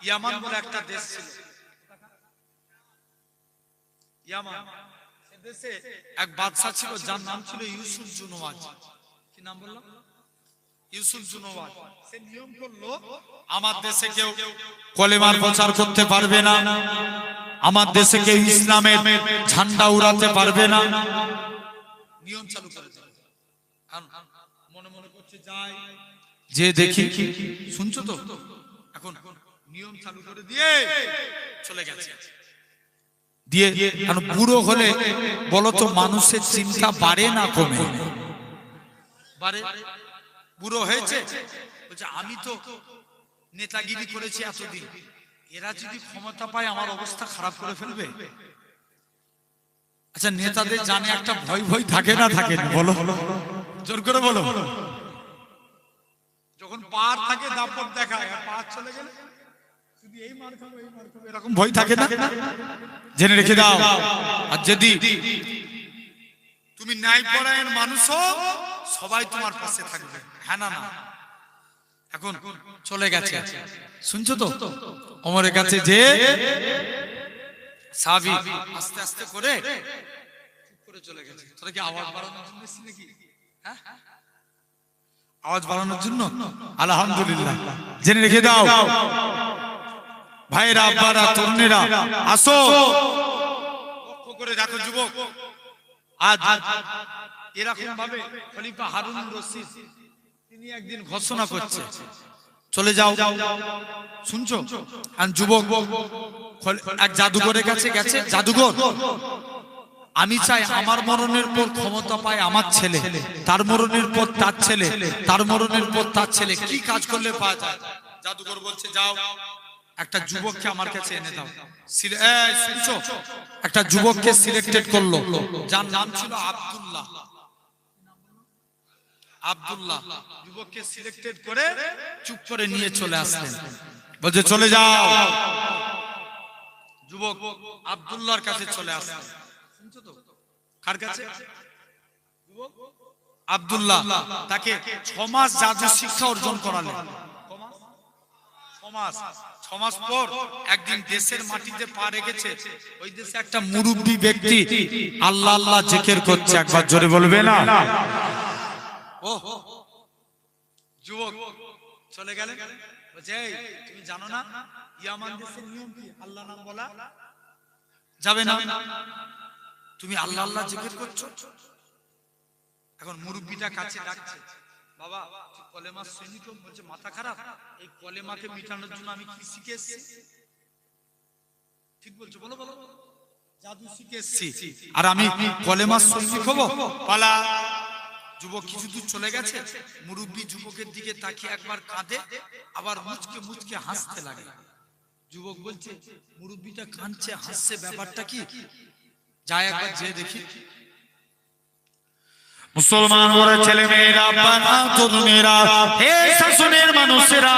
ইয়ামান বলে একটা দেশ ছিল, ইয়ামান, সে দেশে এক বাদশা ছিল যার নাম ছিল ইউসুফ জুনওয়াজ। কি নাম বললাম? ইউসুফ জুনওয়াজ। সে নিয়ম করলো আমার দেশে কেউ কলেমার প্রচার করতে পারবে না, আমার দেশে কেউ ইসলামের ঝান্ডা উড়াতে পারবে না। নিয়ম চালু করে দিল। মনে মনে করছে যাই যে দেখি, শুনছো তো? এখন নিয়ম চালু করে দিয়ে চলে গেছে। দিয়ে কারণ বুড়ো হলে বলো তো মানুষের চিন্তা বাড়ে না কমে? বাড়ে। বুড়ো হয়েছে, বলছে আমি তো নেতাগিরি করেছি এতদিন, এরা যদি ক্ষমতা পায় আমার অবস্থা খারাপ করে ফেলবে। আচ্ছা, নেতাদের জানে একটা ভয় ভয় থাকে না? থাকে না? বলো, জোর করে বলো। যখন পার থাকে দাপট দেখায়, আর পার চলে গেলে শুধু এই মার খাবো এই মার খাবো এরকম ভয় থাকে না? জেনে রেখে দাও। আর যদি তুমি ন্যায়পরায়ণ মানুষও, সবাই তোমার পাশে থাকবে, হ্যাঁ না? না এখন চলে গেছে, শুনছো তো? ওমরের কাছে যে সাহাবী আস্তে আস্তে করে চুপ করে চলে গেছে। তোরা কি আওয়াজ বাড়ানোর জন্য এসেছিস নাকি? হ্যাঁ, আওয়াজ বাড়ানোর জন্য? আলহামদুলিল্লাহ। জেনে রেখে দাও ভাইরা, আব্বারা, তরুণেরা, আসো লক্ষ্য করে দেখো যুবক, আজ এরকম ভাবে খলিফা হারুন রশিদ তিনি একদিন ঘোষণা করছে চলে যাও, শুনছো? আর যুবক এক জাদুঘরের কাছে গেছে, জাদুঘর আমি চাই আমার মরণের পর ক্ষমতা পায় আমার ছেলে, তার মরণের পর তার ছেলে, তার মরণের পর তার ছেলে, কি কাজ করলে পাওয়া যায়? জাদুঘর বলছে যাও একটা যুবককে আমার কাছে এনে দাও। শুনছো? একটা যুবককে সিলেক্টেড করলো যার নাম ছিল আব্দুল্লাহ। আব্দুল্লাহ যুবককে সিলেক্টেড করে চুপ করে নিয়ে চলে আসলেন, বলছে চলে যাও। যুবক আব্দুল্লাহর কাছে চলে আসলেন, শুনছো তো? কার কাছে? আব্দুল্লাহ। তাকে 6 মাস জাদু শিক্ষা অর্জন করালেন। 6 মাস পর একদিন দেশের মাটিতে পা রেখেছে, ওই দেশে একটা মুরব্বী ব্যক্তি আল্লাহ আল্লাহ জিকির করছে, একবার জোরে বলবে না? ও যুবক চলে গেলেন, বলছে এই তুমি জানো না ইয়ামান দেশের নিয়ম কি? আল্লাহ নাম বলা যাবে না, তুমি আল্লাহ আল্লাহ জিকির করছো। এখন মুরব্বিটা কাছে ডাকছে, বাবা তুই কলেমা শুনি তো? বলছে মাথা খারাপ, এই কলেমাকে মিটানোর জন্য আমি কি শিখে এসেছি? ঠিক বলছো, বলো বলো। জাদু শিখে এসেছি আর আমি কলেমা শুনি খাবো? পালা। যুবক কিছু দূর চলে গেছে, মুরব্বি যুবকের দিকে তাকিয়ে একবার কাঁদে, আবার মুচকে মুচকে হাসতে লাগে। যুবক বলছে মুরব্বিটা কাঁদছে হাসছে, ব্যাপারটা কি? যায় একবার যে দেখি। মুসলমান ওরা ছেলে মেয়েরা, বাবা তরুণেরা, হে শাসনের মানুষেরা,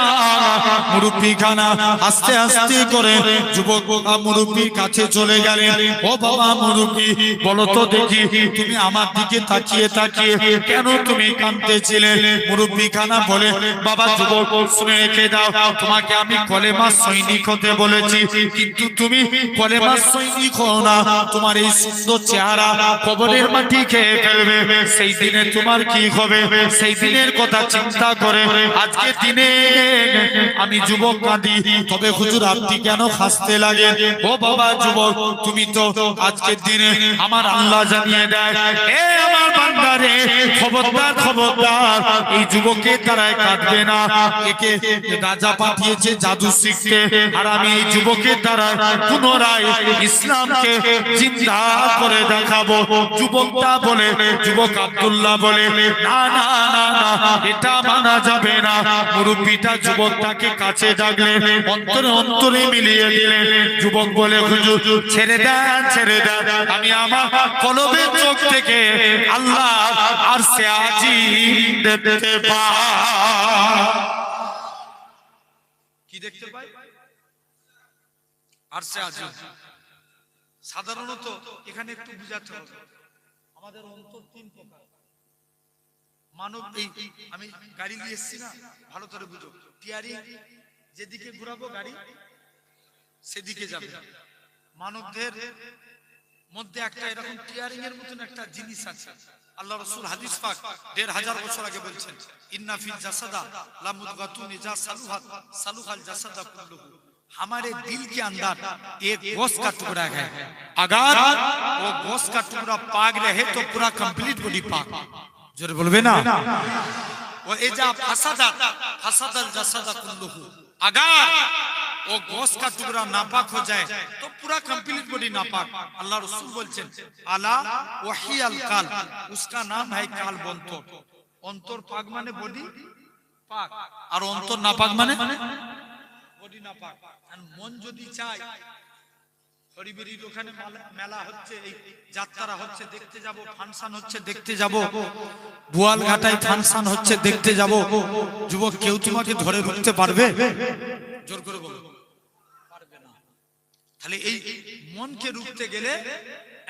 মুরব্বি খানা আস্তে আস্তে করে যুবক মুরব্বির কাছে চলে গেলেন। ও বাবা মুরব্বি, বলো তো দেখি তুমি আমার দিকে তাকিয়ে তাকিয়ে কেন তুমি কাঁদতেছিলে? মুরব্বি খানা বলে, বাবা যুবক শুনে রেখে দাও, তোমাকে আমি কলেমা সৈনিক হতে বলেছি, কিন্তু তুমি কলেমা সৈনিক হও না, তোমার এই সুন্দর চেহারা কবরের মাটি খেয়ে ফেলবে। সেই দিনে তোমার কি হবে? সেই দিনের কথা চিন্তা করে আজকে দিনে আমি যুবক কাঁদি। তবে হুজুর আপনি কেন হাসতে লাগে? ও বাবা যুবক, তুমি তো আজকের দিনে আমার আল্লাহ জানিয়ে দেয়, এ আমার বান্দারে খবরদার খবরদার, এই যুবকের দ্বারাই কাঁদবে না। একে রাজা পাঠিয়েছে জাদু শিখতে, আর আমি এই যুবকের দ্বারা পুনরায় ইসলামকে জিন্দা করে দেখাবো। যুবকটা বলে, যুবক আব্দুল্লাহ বলে, না না না না, এটা মানা যাবে না। মুরব্বিটা যুবকটাকে কাছে ডাকলেন, অন্তরে অন্তরে মিলিয়ে দিলেন। যুবক বলে, হুজুর ছেড়ে দেন ছেড়ে দেন, আমি আমার কলবের চোখ থেকে আল্লাহ আর সে আজিম দেখতে পাই। কি দেখতে পাই? আর সে আজিম। সাধারণত এখানে একটু বুঝাতে হবে, আমাদের অন্তর তিন প্রকার। মানব, এই আমি গাড়ি নিয়ে এসেছি না, ভালো করে বুঝো, টিয়ারিং যেদিকে ঘুরাবো গাড়ি সেদিকে যাবে। মানবদের মধ্যে একটা এরকম টিয়ারিং এর মতন একটা জিনিস আছে। আল্লাহ রাসূল হাদিস পাক ১৫০০ বছর আগে বলছেন, ইন্না ফিল জাসাদা লা মুদগাতুন ইজা সালুহাত সালুহাল জাসাদা কুল্লুহু। हमारे दिल के अंदर एक गोश्त का टुकड़ा है, अगर वो गोश्त का टुकड़ा पाक रहे तो पूरा कंप्लीट बॉडी पाक। जोर बोलबे ना, वो एजा फसादा फसादल जसादा कुल्लुहु, अगर वो गोश्त का टुकड़ा नापाक हो जाए तो पूरा कंप्लीट बॉडी नापाक। अल्लाह रसूल बोलছেন, আলা ওয়াহিয়াল কাল, उसका नाम है काल बंतर। অন্তর পাক মানে বডি পাক, আর অন্তর নাপাক মানে বডি নাপাক। আর মন যদি চায় হরিবেরির ওখানে মেলা হচ্ছে, এই যাত্রা হচ্ছে দেখতে যাব, ফাংশন হচ্ছে দেখতে যাব, বোয়ালঘাটায় ফাংশন হচ্ছে দেখতে যাব, যুবক কেউ তোমাকে ধরে রুখতে পারবে? জোর করে বলো, পারবে না। তাহলে এই মনকে রুখতে গেলে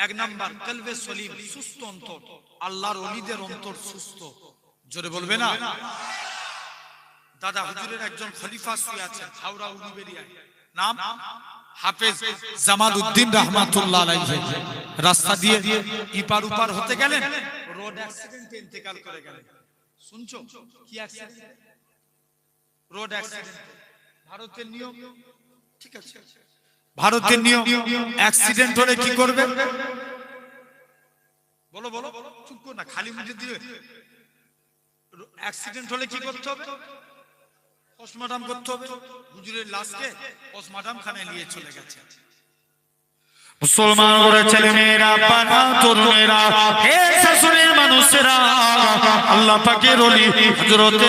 এক নাম্বার কলবে সলিম, সুস্থ অন্তর। আল্লাহর ওলিদের অন্তর সুস্থ। জোরে বলবে না। দাদা হুজুরের একজন খলিফা শুয়ে আছেন হাওড়া উলুবেড়িয়ায়, নাম হাফেজ জামালউদ্দিন রাহমাতুল্লাহ আলাইহি। রাস্তা দিয়ে ইপার উপার হতে গেলেন, রোড অ্যাক্সিডেন্টে ইন্তেকাল করে গেলেন। শুনছো কি অ্যাক্সিডেন্ট? Road accident. ভারতের নিয়ম, ঠিক আছে, ভারতের নিয়ম, অ্যাক্সিডেন্ট হলে কি করবে? বলো বলো, চুপ করো না, খালি মুখে দিবে। অ্যাক্সিডেন্ট হলে কি করতে হবে? পোস্টমর্টম করতে হবে। হুজুরের লাশকে পোস্টমর্টম খানায় নিয়ে চলে গেছে। মুসলমান ওরা ছেলে মেয়েরা, বাবা তরুণেরা, হে শাসনের মানুষেরা, আল্লাহ পাকের ওলি হযরত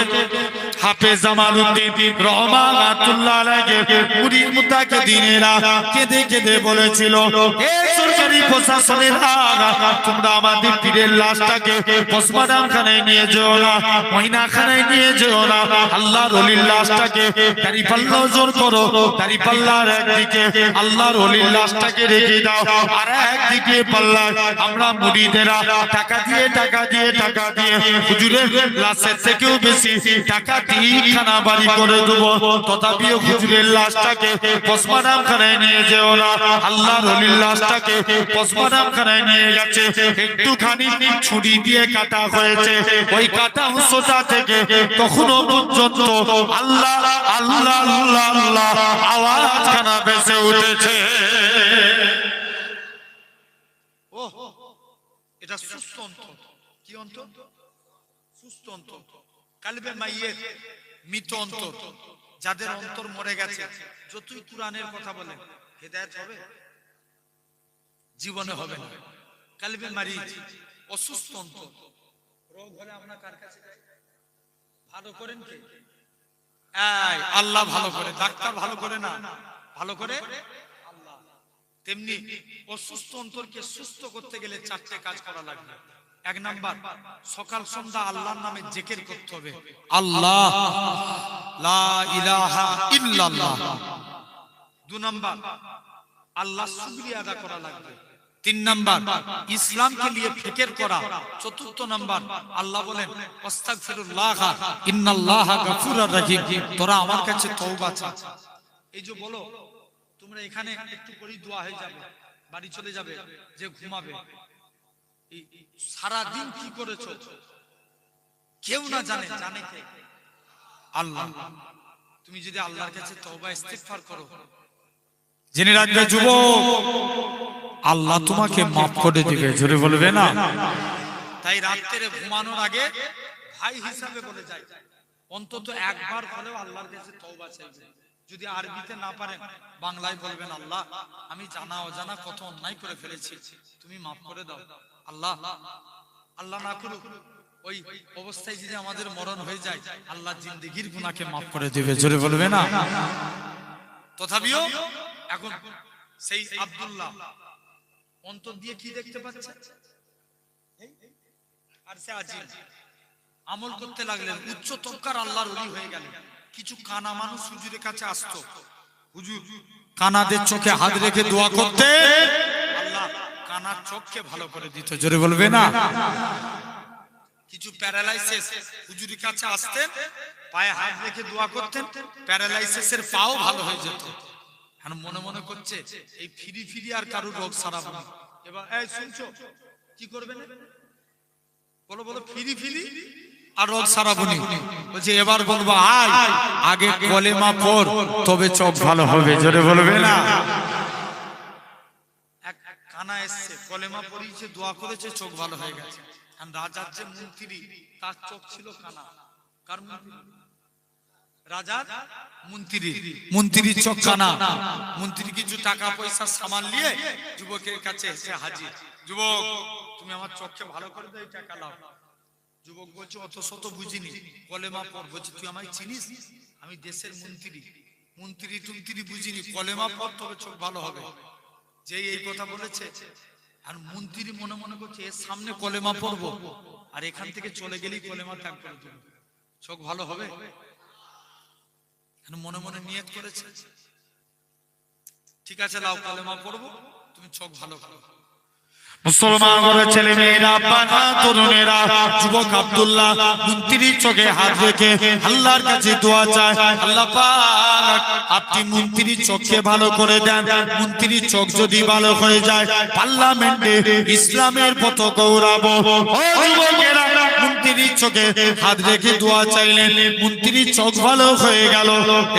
হাফেজ জামালউদ্দিন রাহমাতুল্লাহ আলাইহি মুরিদ মুত্তাকিদিনেরা কেঁদে কেঁদে বলেছিল, হে সরকারি প্রশাসনেরা, তোমরা আমাদের পীরের লাশটাকে পোস্টমর্টম খানায় নিয়ে যেও না, মহিনা খানায় নিয়ে যেও না। আল্লাহর ওলির লাশটাকে দাড়িপাল্লা জোর করো, দাড়িপাল্লার একদিকে আল্লাহর ওলির লাশটাকে রেখে দাও, আর একদিকে পাল্লা আমরা মুরিদেরা টাকা দিয়ে টাকা দিয়ে টাকা দিয়ে হুজুরের লাশের থেকেও বেশি টাকা দিয়ে খানা বাড়ি করে দেবো, তথাপিও হুজুরের লাশটাকে পোস্টমর্টম খানায় নিয়ে যেও না। আল্লাহর ওলির লাশটাকে পোস্টমর্টম খানায় নিয়ে গেছে, একটুখানি ছুরি দিয়ে কাটা হয়েছে, ওই কাটা অংশটা থেকে তখনও পর্যন্ত আল্লাহ আল্লাহ আল্লাহ আল্লাহ আওয়াজ খানা ভেসে উঠেছে। ও এটা সুস্থ অন্তর। কি অন্তর? সুস্থ অন্তর। কালবে মাইয়েত, মৃত অন্তর। যাদের অন্তর মরে গেছে, যতই কুরআনের কথা বলে হেদায়েত হবে? জীবনে হবে না। কালবে মারিজ, অসুস্থ অন্তর। রোগ হলে আমরা কার কাছে যাই? ভালো করেন কে? এই আল্লাহ ভালো করে, ডাক্তার ভালো করে না, ভালো করে আল্লাহ। তেমনি অসুস্থ অন্তরকে সুস্থ করতে গেলে চারটে কাজ করা লাগবে। এক নাম্বার, সকাল সন্ধ্যা আল্লাহর নামে জিকির করতে হবে। আল্লাহ লা ইলাহা ইল্লাল্লাহ। দুই নাম্বার, আল্লাহ শুকরিয়া আদা করা লাগবে। তিন নাম্বার, ইসলামকে নিয়ে ফিকির করা। চতুর্থ নাম্বার, আল্লাহ বলেন আস্তাগফিরুল্লাহ ইন্নাল্লাহা গফুরুর রহিম, তোরা আমার কাছে তওবা চা। এই যে বলো তোমরা এখানে একটু করে দোয়া হয়ে যাবে, বাড়ি চলে যাবে, যে ঘুমাবে। সারা দিন কি করেছো কেউ না জানে, জানে কে? আল্লাহ। তুমি যদি আল্লাহর কাছে তওবা ইস্তিগফার করো, জেনে রাখবে যুবক, আল্লাহ তোমাকে মাফ করে দিবে। জোরে বলবে না? তাই রাত্রে ঘুমানোর আগে ভাই হিসাবে বলে যায়, অন্তত একবার হলেও আল্লাহর কাছে তওবা চাইবে। যদি আরবিতে না পারেন, বাংলায় বলবেন, আল্লাহ আমি জানা অজানা কত অন্যায় করে ফেলেছি, তুমি মাফ করে দাও। আল্লাহ আল্লাহ না করুক ওই অবস্থায় যদি আমাদের মরণ হয়ে যায়, আল্লাহ জিন্দেগির গুনাহকে মাফ করে দিবে। জোরে বলবে না? তথাপিও এখন সেই আব্দুল্লাহ অন্তর দিয়ে কি দেখতে পাচ্ছে? আর সে আজিব আমল করতে লাগলেন, উচ্চ তবকার আল্লাহর ওলি হয়ে গেলেন। কিছু কানা মানুষ হুজুরের কাছে আসতো, হুজুর কানাদের চোখে হাত রেখে দোয়া করতে, আল্লাহ কানার চোখকে ভালো করে দিত। জোরে বলবে না? কিছু প্যারালাইসিস হুজুরের কাছে আসতেন, পায়ে হাত রেখে দোয়া করতেন, প্যারালাইসিসের পাও ভালো হয়ে যেত। মনে মনে করছে এই ফিরি ফিরি আর কারোর রোগ সারাবো না। এবার এই শুনছো কি করবে না? বলো বলো, ফিরি ফিরি আর রোগ সারাবো না। বলছে এবার বলবো আয়, আগে কলেমা পড় তবে চোখ ভালো হবে। জোরে বলবে না? এক কানা এসছে, কলেমা পড়িয়েছে, দোয়া করেছে, চোখ ভালো হয়ে গেছে। আর রাজার যে মন্ত্রী, তার চোখ ছিল কানা। কার মন্ত্রী? রাজার মন্ত্রী, মন্ত্রীর চোখ কানা। মন্ত্রী কিছু টাকা পয়সা সামান নিয়ে যুবকের কাছে এসে হাজির। যুবক তুমি আমার চোখকে ভালো করে দাও, এই টাকা লাও। যুবক বলছে অত শত বুঝিনি, কলেমা পড়। বলছে তুই আমায় চিনিস? আমি দেশের মন্ত্রী, মন্ত্রী টুন্ত্রী বুঝিনি, কলেমা পড় তবে চোখ ভালো হবে। যে এই কথা বলেছে, আর মন্ত্রী মনে মনে করছে এর সামনে কলেমা পড়বো আর এখান থেকে চলে গেলেই কলেমা ত্যাগ করে দেবো, চোখ ভালো হবে। মনে মনে নিয়ত করেছে, ঠিক আছে লাও কলেমা পড়বো, তুমি চোখ ভালো করো। মুসলমান ঘরের ছেলে মেয়েরা, বাবা তরুণেরা, যুবক আব্দুল্লাহ মন্ত্রীর চোখে হাত রেখে আল্লাহর কাছে দোয়া চায়, আল্লাহ পাক আপনি মন্ত্রীর চোখকে ভালো করে দেন। মন্ত্রীর চোখ যদি ভালো হয়ে যায়, পার্লামেন্টে ইসলামের পতাকা উড়াবো। ও যুবকেরা, মন্ত্রীর চোখে হাত রেখে দোয়া চাইলেন, মন্ত্রীর চোখ ভালো হয়ে গেল।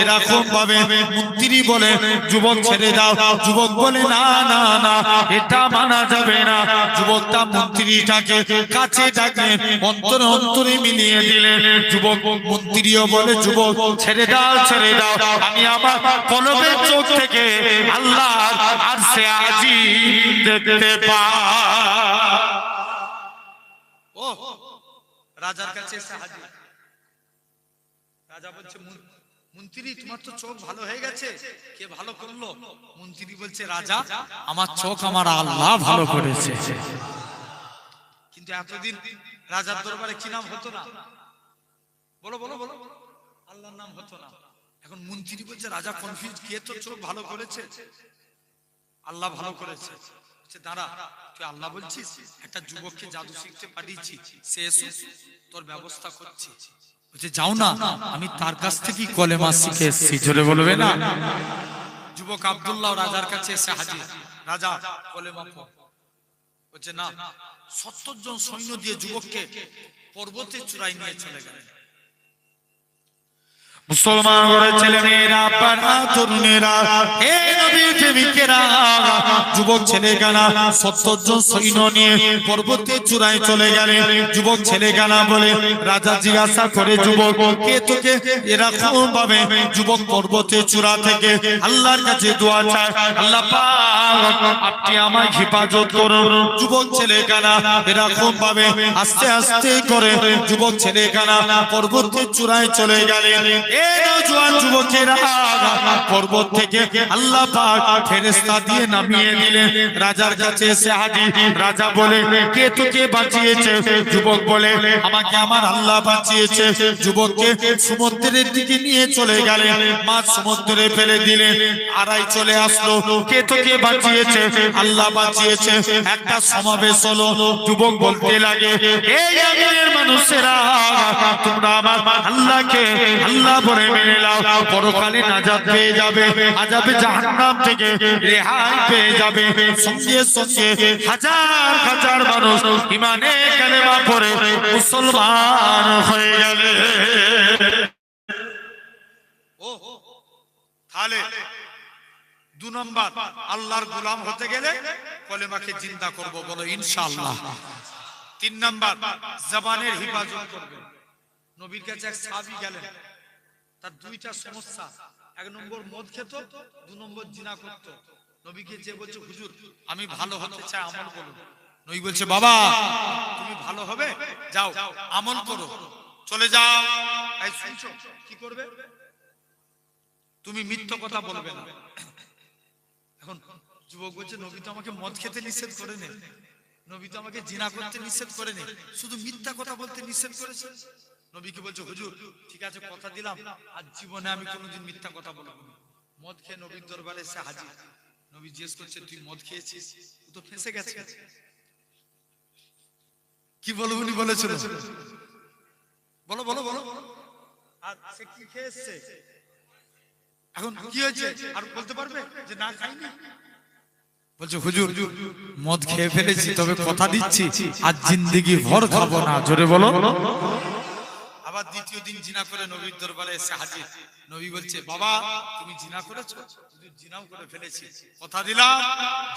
এরকম ভাবে মন্ত্রী বলে যুবক ছেড়ে দাও। যুবক বলে না না না, এটা মানা যাবে না। যুবকটা মন্ত্রীটাকে কাছে ডাকলেন, অন্তরে অন্তরে মিলিয়ে দিলেন। যুবক মন্ত্রীও বলে যুবক ছেড়ে দাও ছেড়ে দাও, আমি আমার কলবের চোখ থেকে আল্লাহ আর সে আজিম দেখতে পাই। ও রাজার কাছে এসে হাজির। রাজা বলছে মন্ত্রী তোমার তো চোখ ভালো হয়ে গেছে, কে ভালো করলো? মন্ত্রী বলছে রাজা আমার চোখ আমার আল্লাহ ভালো করেছে। কিন্তু এতদিন রাজার দরবারে কি নাম হতো না? বলো বলো বলো, আল্লাহর নাম হতো না। এখন মন্ত্রী বলছে রাজা কনফিউজ, কে তোর চোখ ভালো করেছে? আল্লাহ ভালো করেছে। দাঁড়া, তুই আল্লাহ বলছিস, একটা যুবককে জাদু শিখতে পাঠিয়েছি, সে এসে তোর ব্যবস্থা করছি। বলছে যাও না, আমি তার কাছ থেকে কলেমা শিখে এসেছি। জোরে বলবে না? যুবক আব্দুল্লাহ রাজার কাছে এসে হাজির। রাজা কলেমা পড়। বলছে না। 70 জন সৈন্য দিয়ে যুবককে পর্বতের চূড়ায় নিয়ে চলে গেলেন। মুসলমান ঘরের ছেলে মেয়েরা, বাবা তরুণেরা, হে নবীর প্রেমিকেরা, যুবক ছেলেগানা 70 জন সৈন্য নিয়ে পর্বতের চূড়ায় চলে গেলেন। যুবক ছেলেগানা বলে, রাজা জিজ্ঞাসা করে, যুবক কে তোকে এরকম ভাবে? যুবক পর্বতের চূড়া থেকে আল্লাহর কাছে দোয়া চায়, আল্লাহ পাক আপনি আমায় হেফাজত করুন। যুবক ছেলেগানা এরকম ভাবে আস্তে আস্তে করে যুবক ছেলেগানা পর্বতের চূড়ায় চলে গেলেন। নওজোয়ান যুবকেরা পর্বত থেকে আল্লাহ পাক ফেরেশতা দিয়ে নামিয়ে দিলেন। রাজার কাছে এসে হাজির। রাজা বলে, কে তোকে বাঁচিয়েছে? যুবক বলে, আমাকে আমার আল্লাহ বাঁচিয়েছে। যুবককে সমুদ্রের দিকে নিয়ে চলে গেলেন, মাছ সমুদ্রে ফেলে দিলেন। আড়াই চলে আসলো, কে তোকে বাঁচিয়েছে? আল্লাহ বাঁচিয়েছে। একটা সমাবেশ হলো, যুবক বলতে লাগে, এই আমিরের মানুষেরা, তোমরা আমার আল্লাহকে আল্লাহ বলে মেনে নাও, পরকালে নাজাত পেয়ে যাবে, আযাবে জাহান্নাম থেকে রেহাই পেয়ে যাবে। সঙ্গে সঙ্গে হাজার হাজার মানুষ ঈমানে কালেমা পড়ে মুসলমান হয়ে গেলে। তাহলে 2 নম্বর, আল্লাহর গোলাম হতে গেলে কলেমাকে জিন্দা করব, বলো ইনশাআল্লাহ। 3 নম্বর, জবানের হিফাজত করবে। নবীর কাছে এক সাহাবী গেলেন, তার 2টা সমস্যা। 1 নম্বর মদ খেত, 2 নম্বর জিনা করত। নবীকে যে বলছে, হুজুর আমি ভালো হতে চাই, আমল করুন। নবী বলছে, বাবা তুমি ভালো হবে, যাও আমল করো, চলে যাও। এই শুনছো কি করবে? তুমি মিথ্যা কথা বলবে না। এখন যুবক বলছে, নবী তো আমাকে মদ খেতে নিষেধ করেনি, নবী তো আমাকে জিনা করতে নিষেধ করেনি, শুধু মিথ্যা কথা বলতে নিষেধ করেছে। নবীকে বলছে, হুজুর ঠিক আছে, কথা দিলাম আজ জীবনে আমি কোনোদিন মিথ্যা কথা বলবো না। মদ খেয়ে নবীর দরবারে এসে হাজির। নবী জিজ্ঞেস করছে, তুই মদ খেয়েছিস? ও তো ফেঁসে গেছে। কি বলবো উনি বলেছিল, বলো বলো বলো। আর সে কি খেয়েছে? এখন কি হয়েছে আর বলতে পারবে যে না খাইনি? বলছে, হুজুর মদ খেয়ে ফেলেছি, তবে কথা দিচ্ছি আজ জিন্দেগি ভর খাবো না। জোরে বলো। আবার দ্বিতীয় দিন জিনা করে নবীর দরবারে এসে হাজির। নবী বলছে, বাবা তুমি জিনা করেছো? হুজুর জিনাও করে ফেলেছি, কথা দিলাম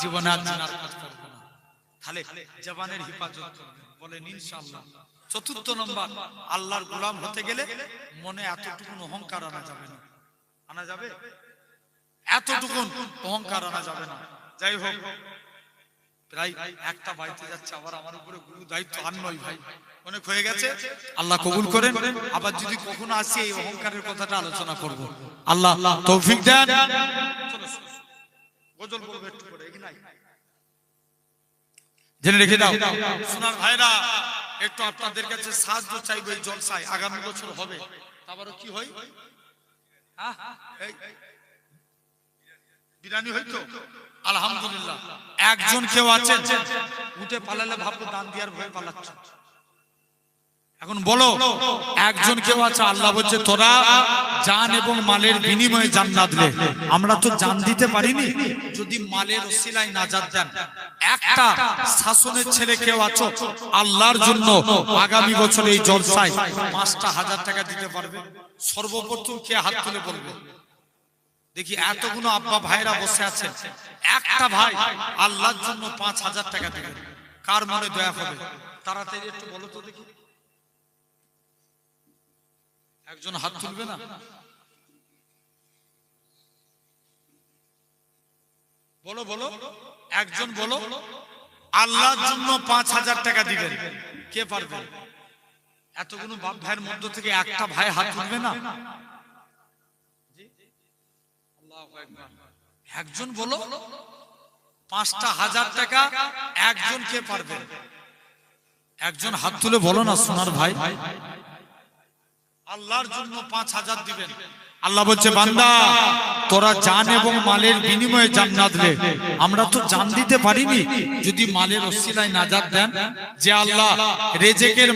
জীবনে আর জিনার কাজ করব না। তাহলে জবানের হিফাজত করবে, বলেন ইনশাআল্লাহ। 4র্থ নম্বর, আল্লাহর গোলাম হতে গেলে মনে এতটুকু অহংকার আনা যাবে না। আনা যাবে? এতটুকু অহংকার আনা যাবে না। যাই হোক, প্রায় একটা বাড়িতে যাচ্ছে, আবার আমার উপরে গুরু দায়িত্ব আর নয় ভাই, অনেক হয়ে গেছে। আল্লাহ কবুল করেন। আবার যদি কখনো আসি এই অহংকারের কথাটা আলোচনা করব। আল্লাহ তৌফিক দেন। গজল বলবো একটু করে, কি নাই জেনে রেখে দাও। সোনার ভাইরা, একটু আপনাদের কাছে সাহায্য চাইবো। এই জলসায় আগামী বছর হবে, আবারও কি হয়, বিরানি হয়তো আলহামদুলিল্লাহ। একজন কেউ আছেন উঠে পালালে ভাববো দান দিয়ার ভয়ে পালাচ্ছে। এখন বলো, একজন কেউ আছে, আল্লাহ বলছে তোরা জান এবং মালের বিনিময়ে জান্নাত দে। আমরা তো জান দিতে পারিনি, যদি মালের ওসিলায় নাজাত দেন। একটা শাসনের ছেলে কেউ আছো, আল্লাহর জন্য আগামী বছর এই জলসায় 5,000 টাকা দিতে পারবে? সর্বপ্রথম কে হাত তুলে বলবে দেখি? এতগুলো আব্বা ভাইরা বসে আছেন, একটা ভাই আল্লাহর জন্য 5,000 টাকা দেবে, কার মনে দয়া হবে? তাড়াতাড়ি একটু বলো তো দেখি। একজন হাত তুলবে না? বলো বলো, একজন বলো, আল্লাহর জন্য 5,000 টাকা দিবেন, কে পারবে? এতগুলো বাপ ভাইয়ের মধ্য থেকে একটা ভাই হাত তুলবে না? একজন বলো, 5,000 টাকা একজন কে পারবে? একজন হাত তুলে বলো না সোনার ভাই। আল্লাহর জন্য 5,000 দিবেন। আল্লাহ বলছে, বান্দা তোরা জান এবং মালের বিনিময়ে জান্নাত দে। আমরা তো জান দিতে পারিনি, যদি মালের ওসিলায় নাজাত দেন। যে আল্লাহ রেজেকের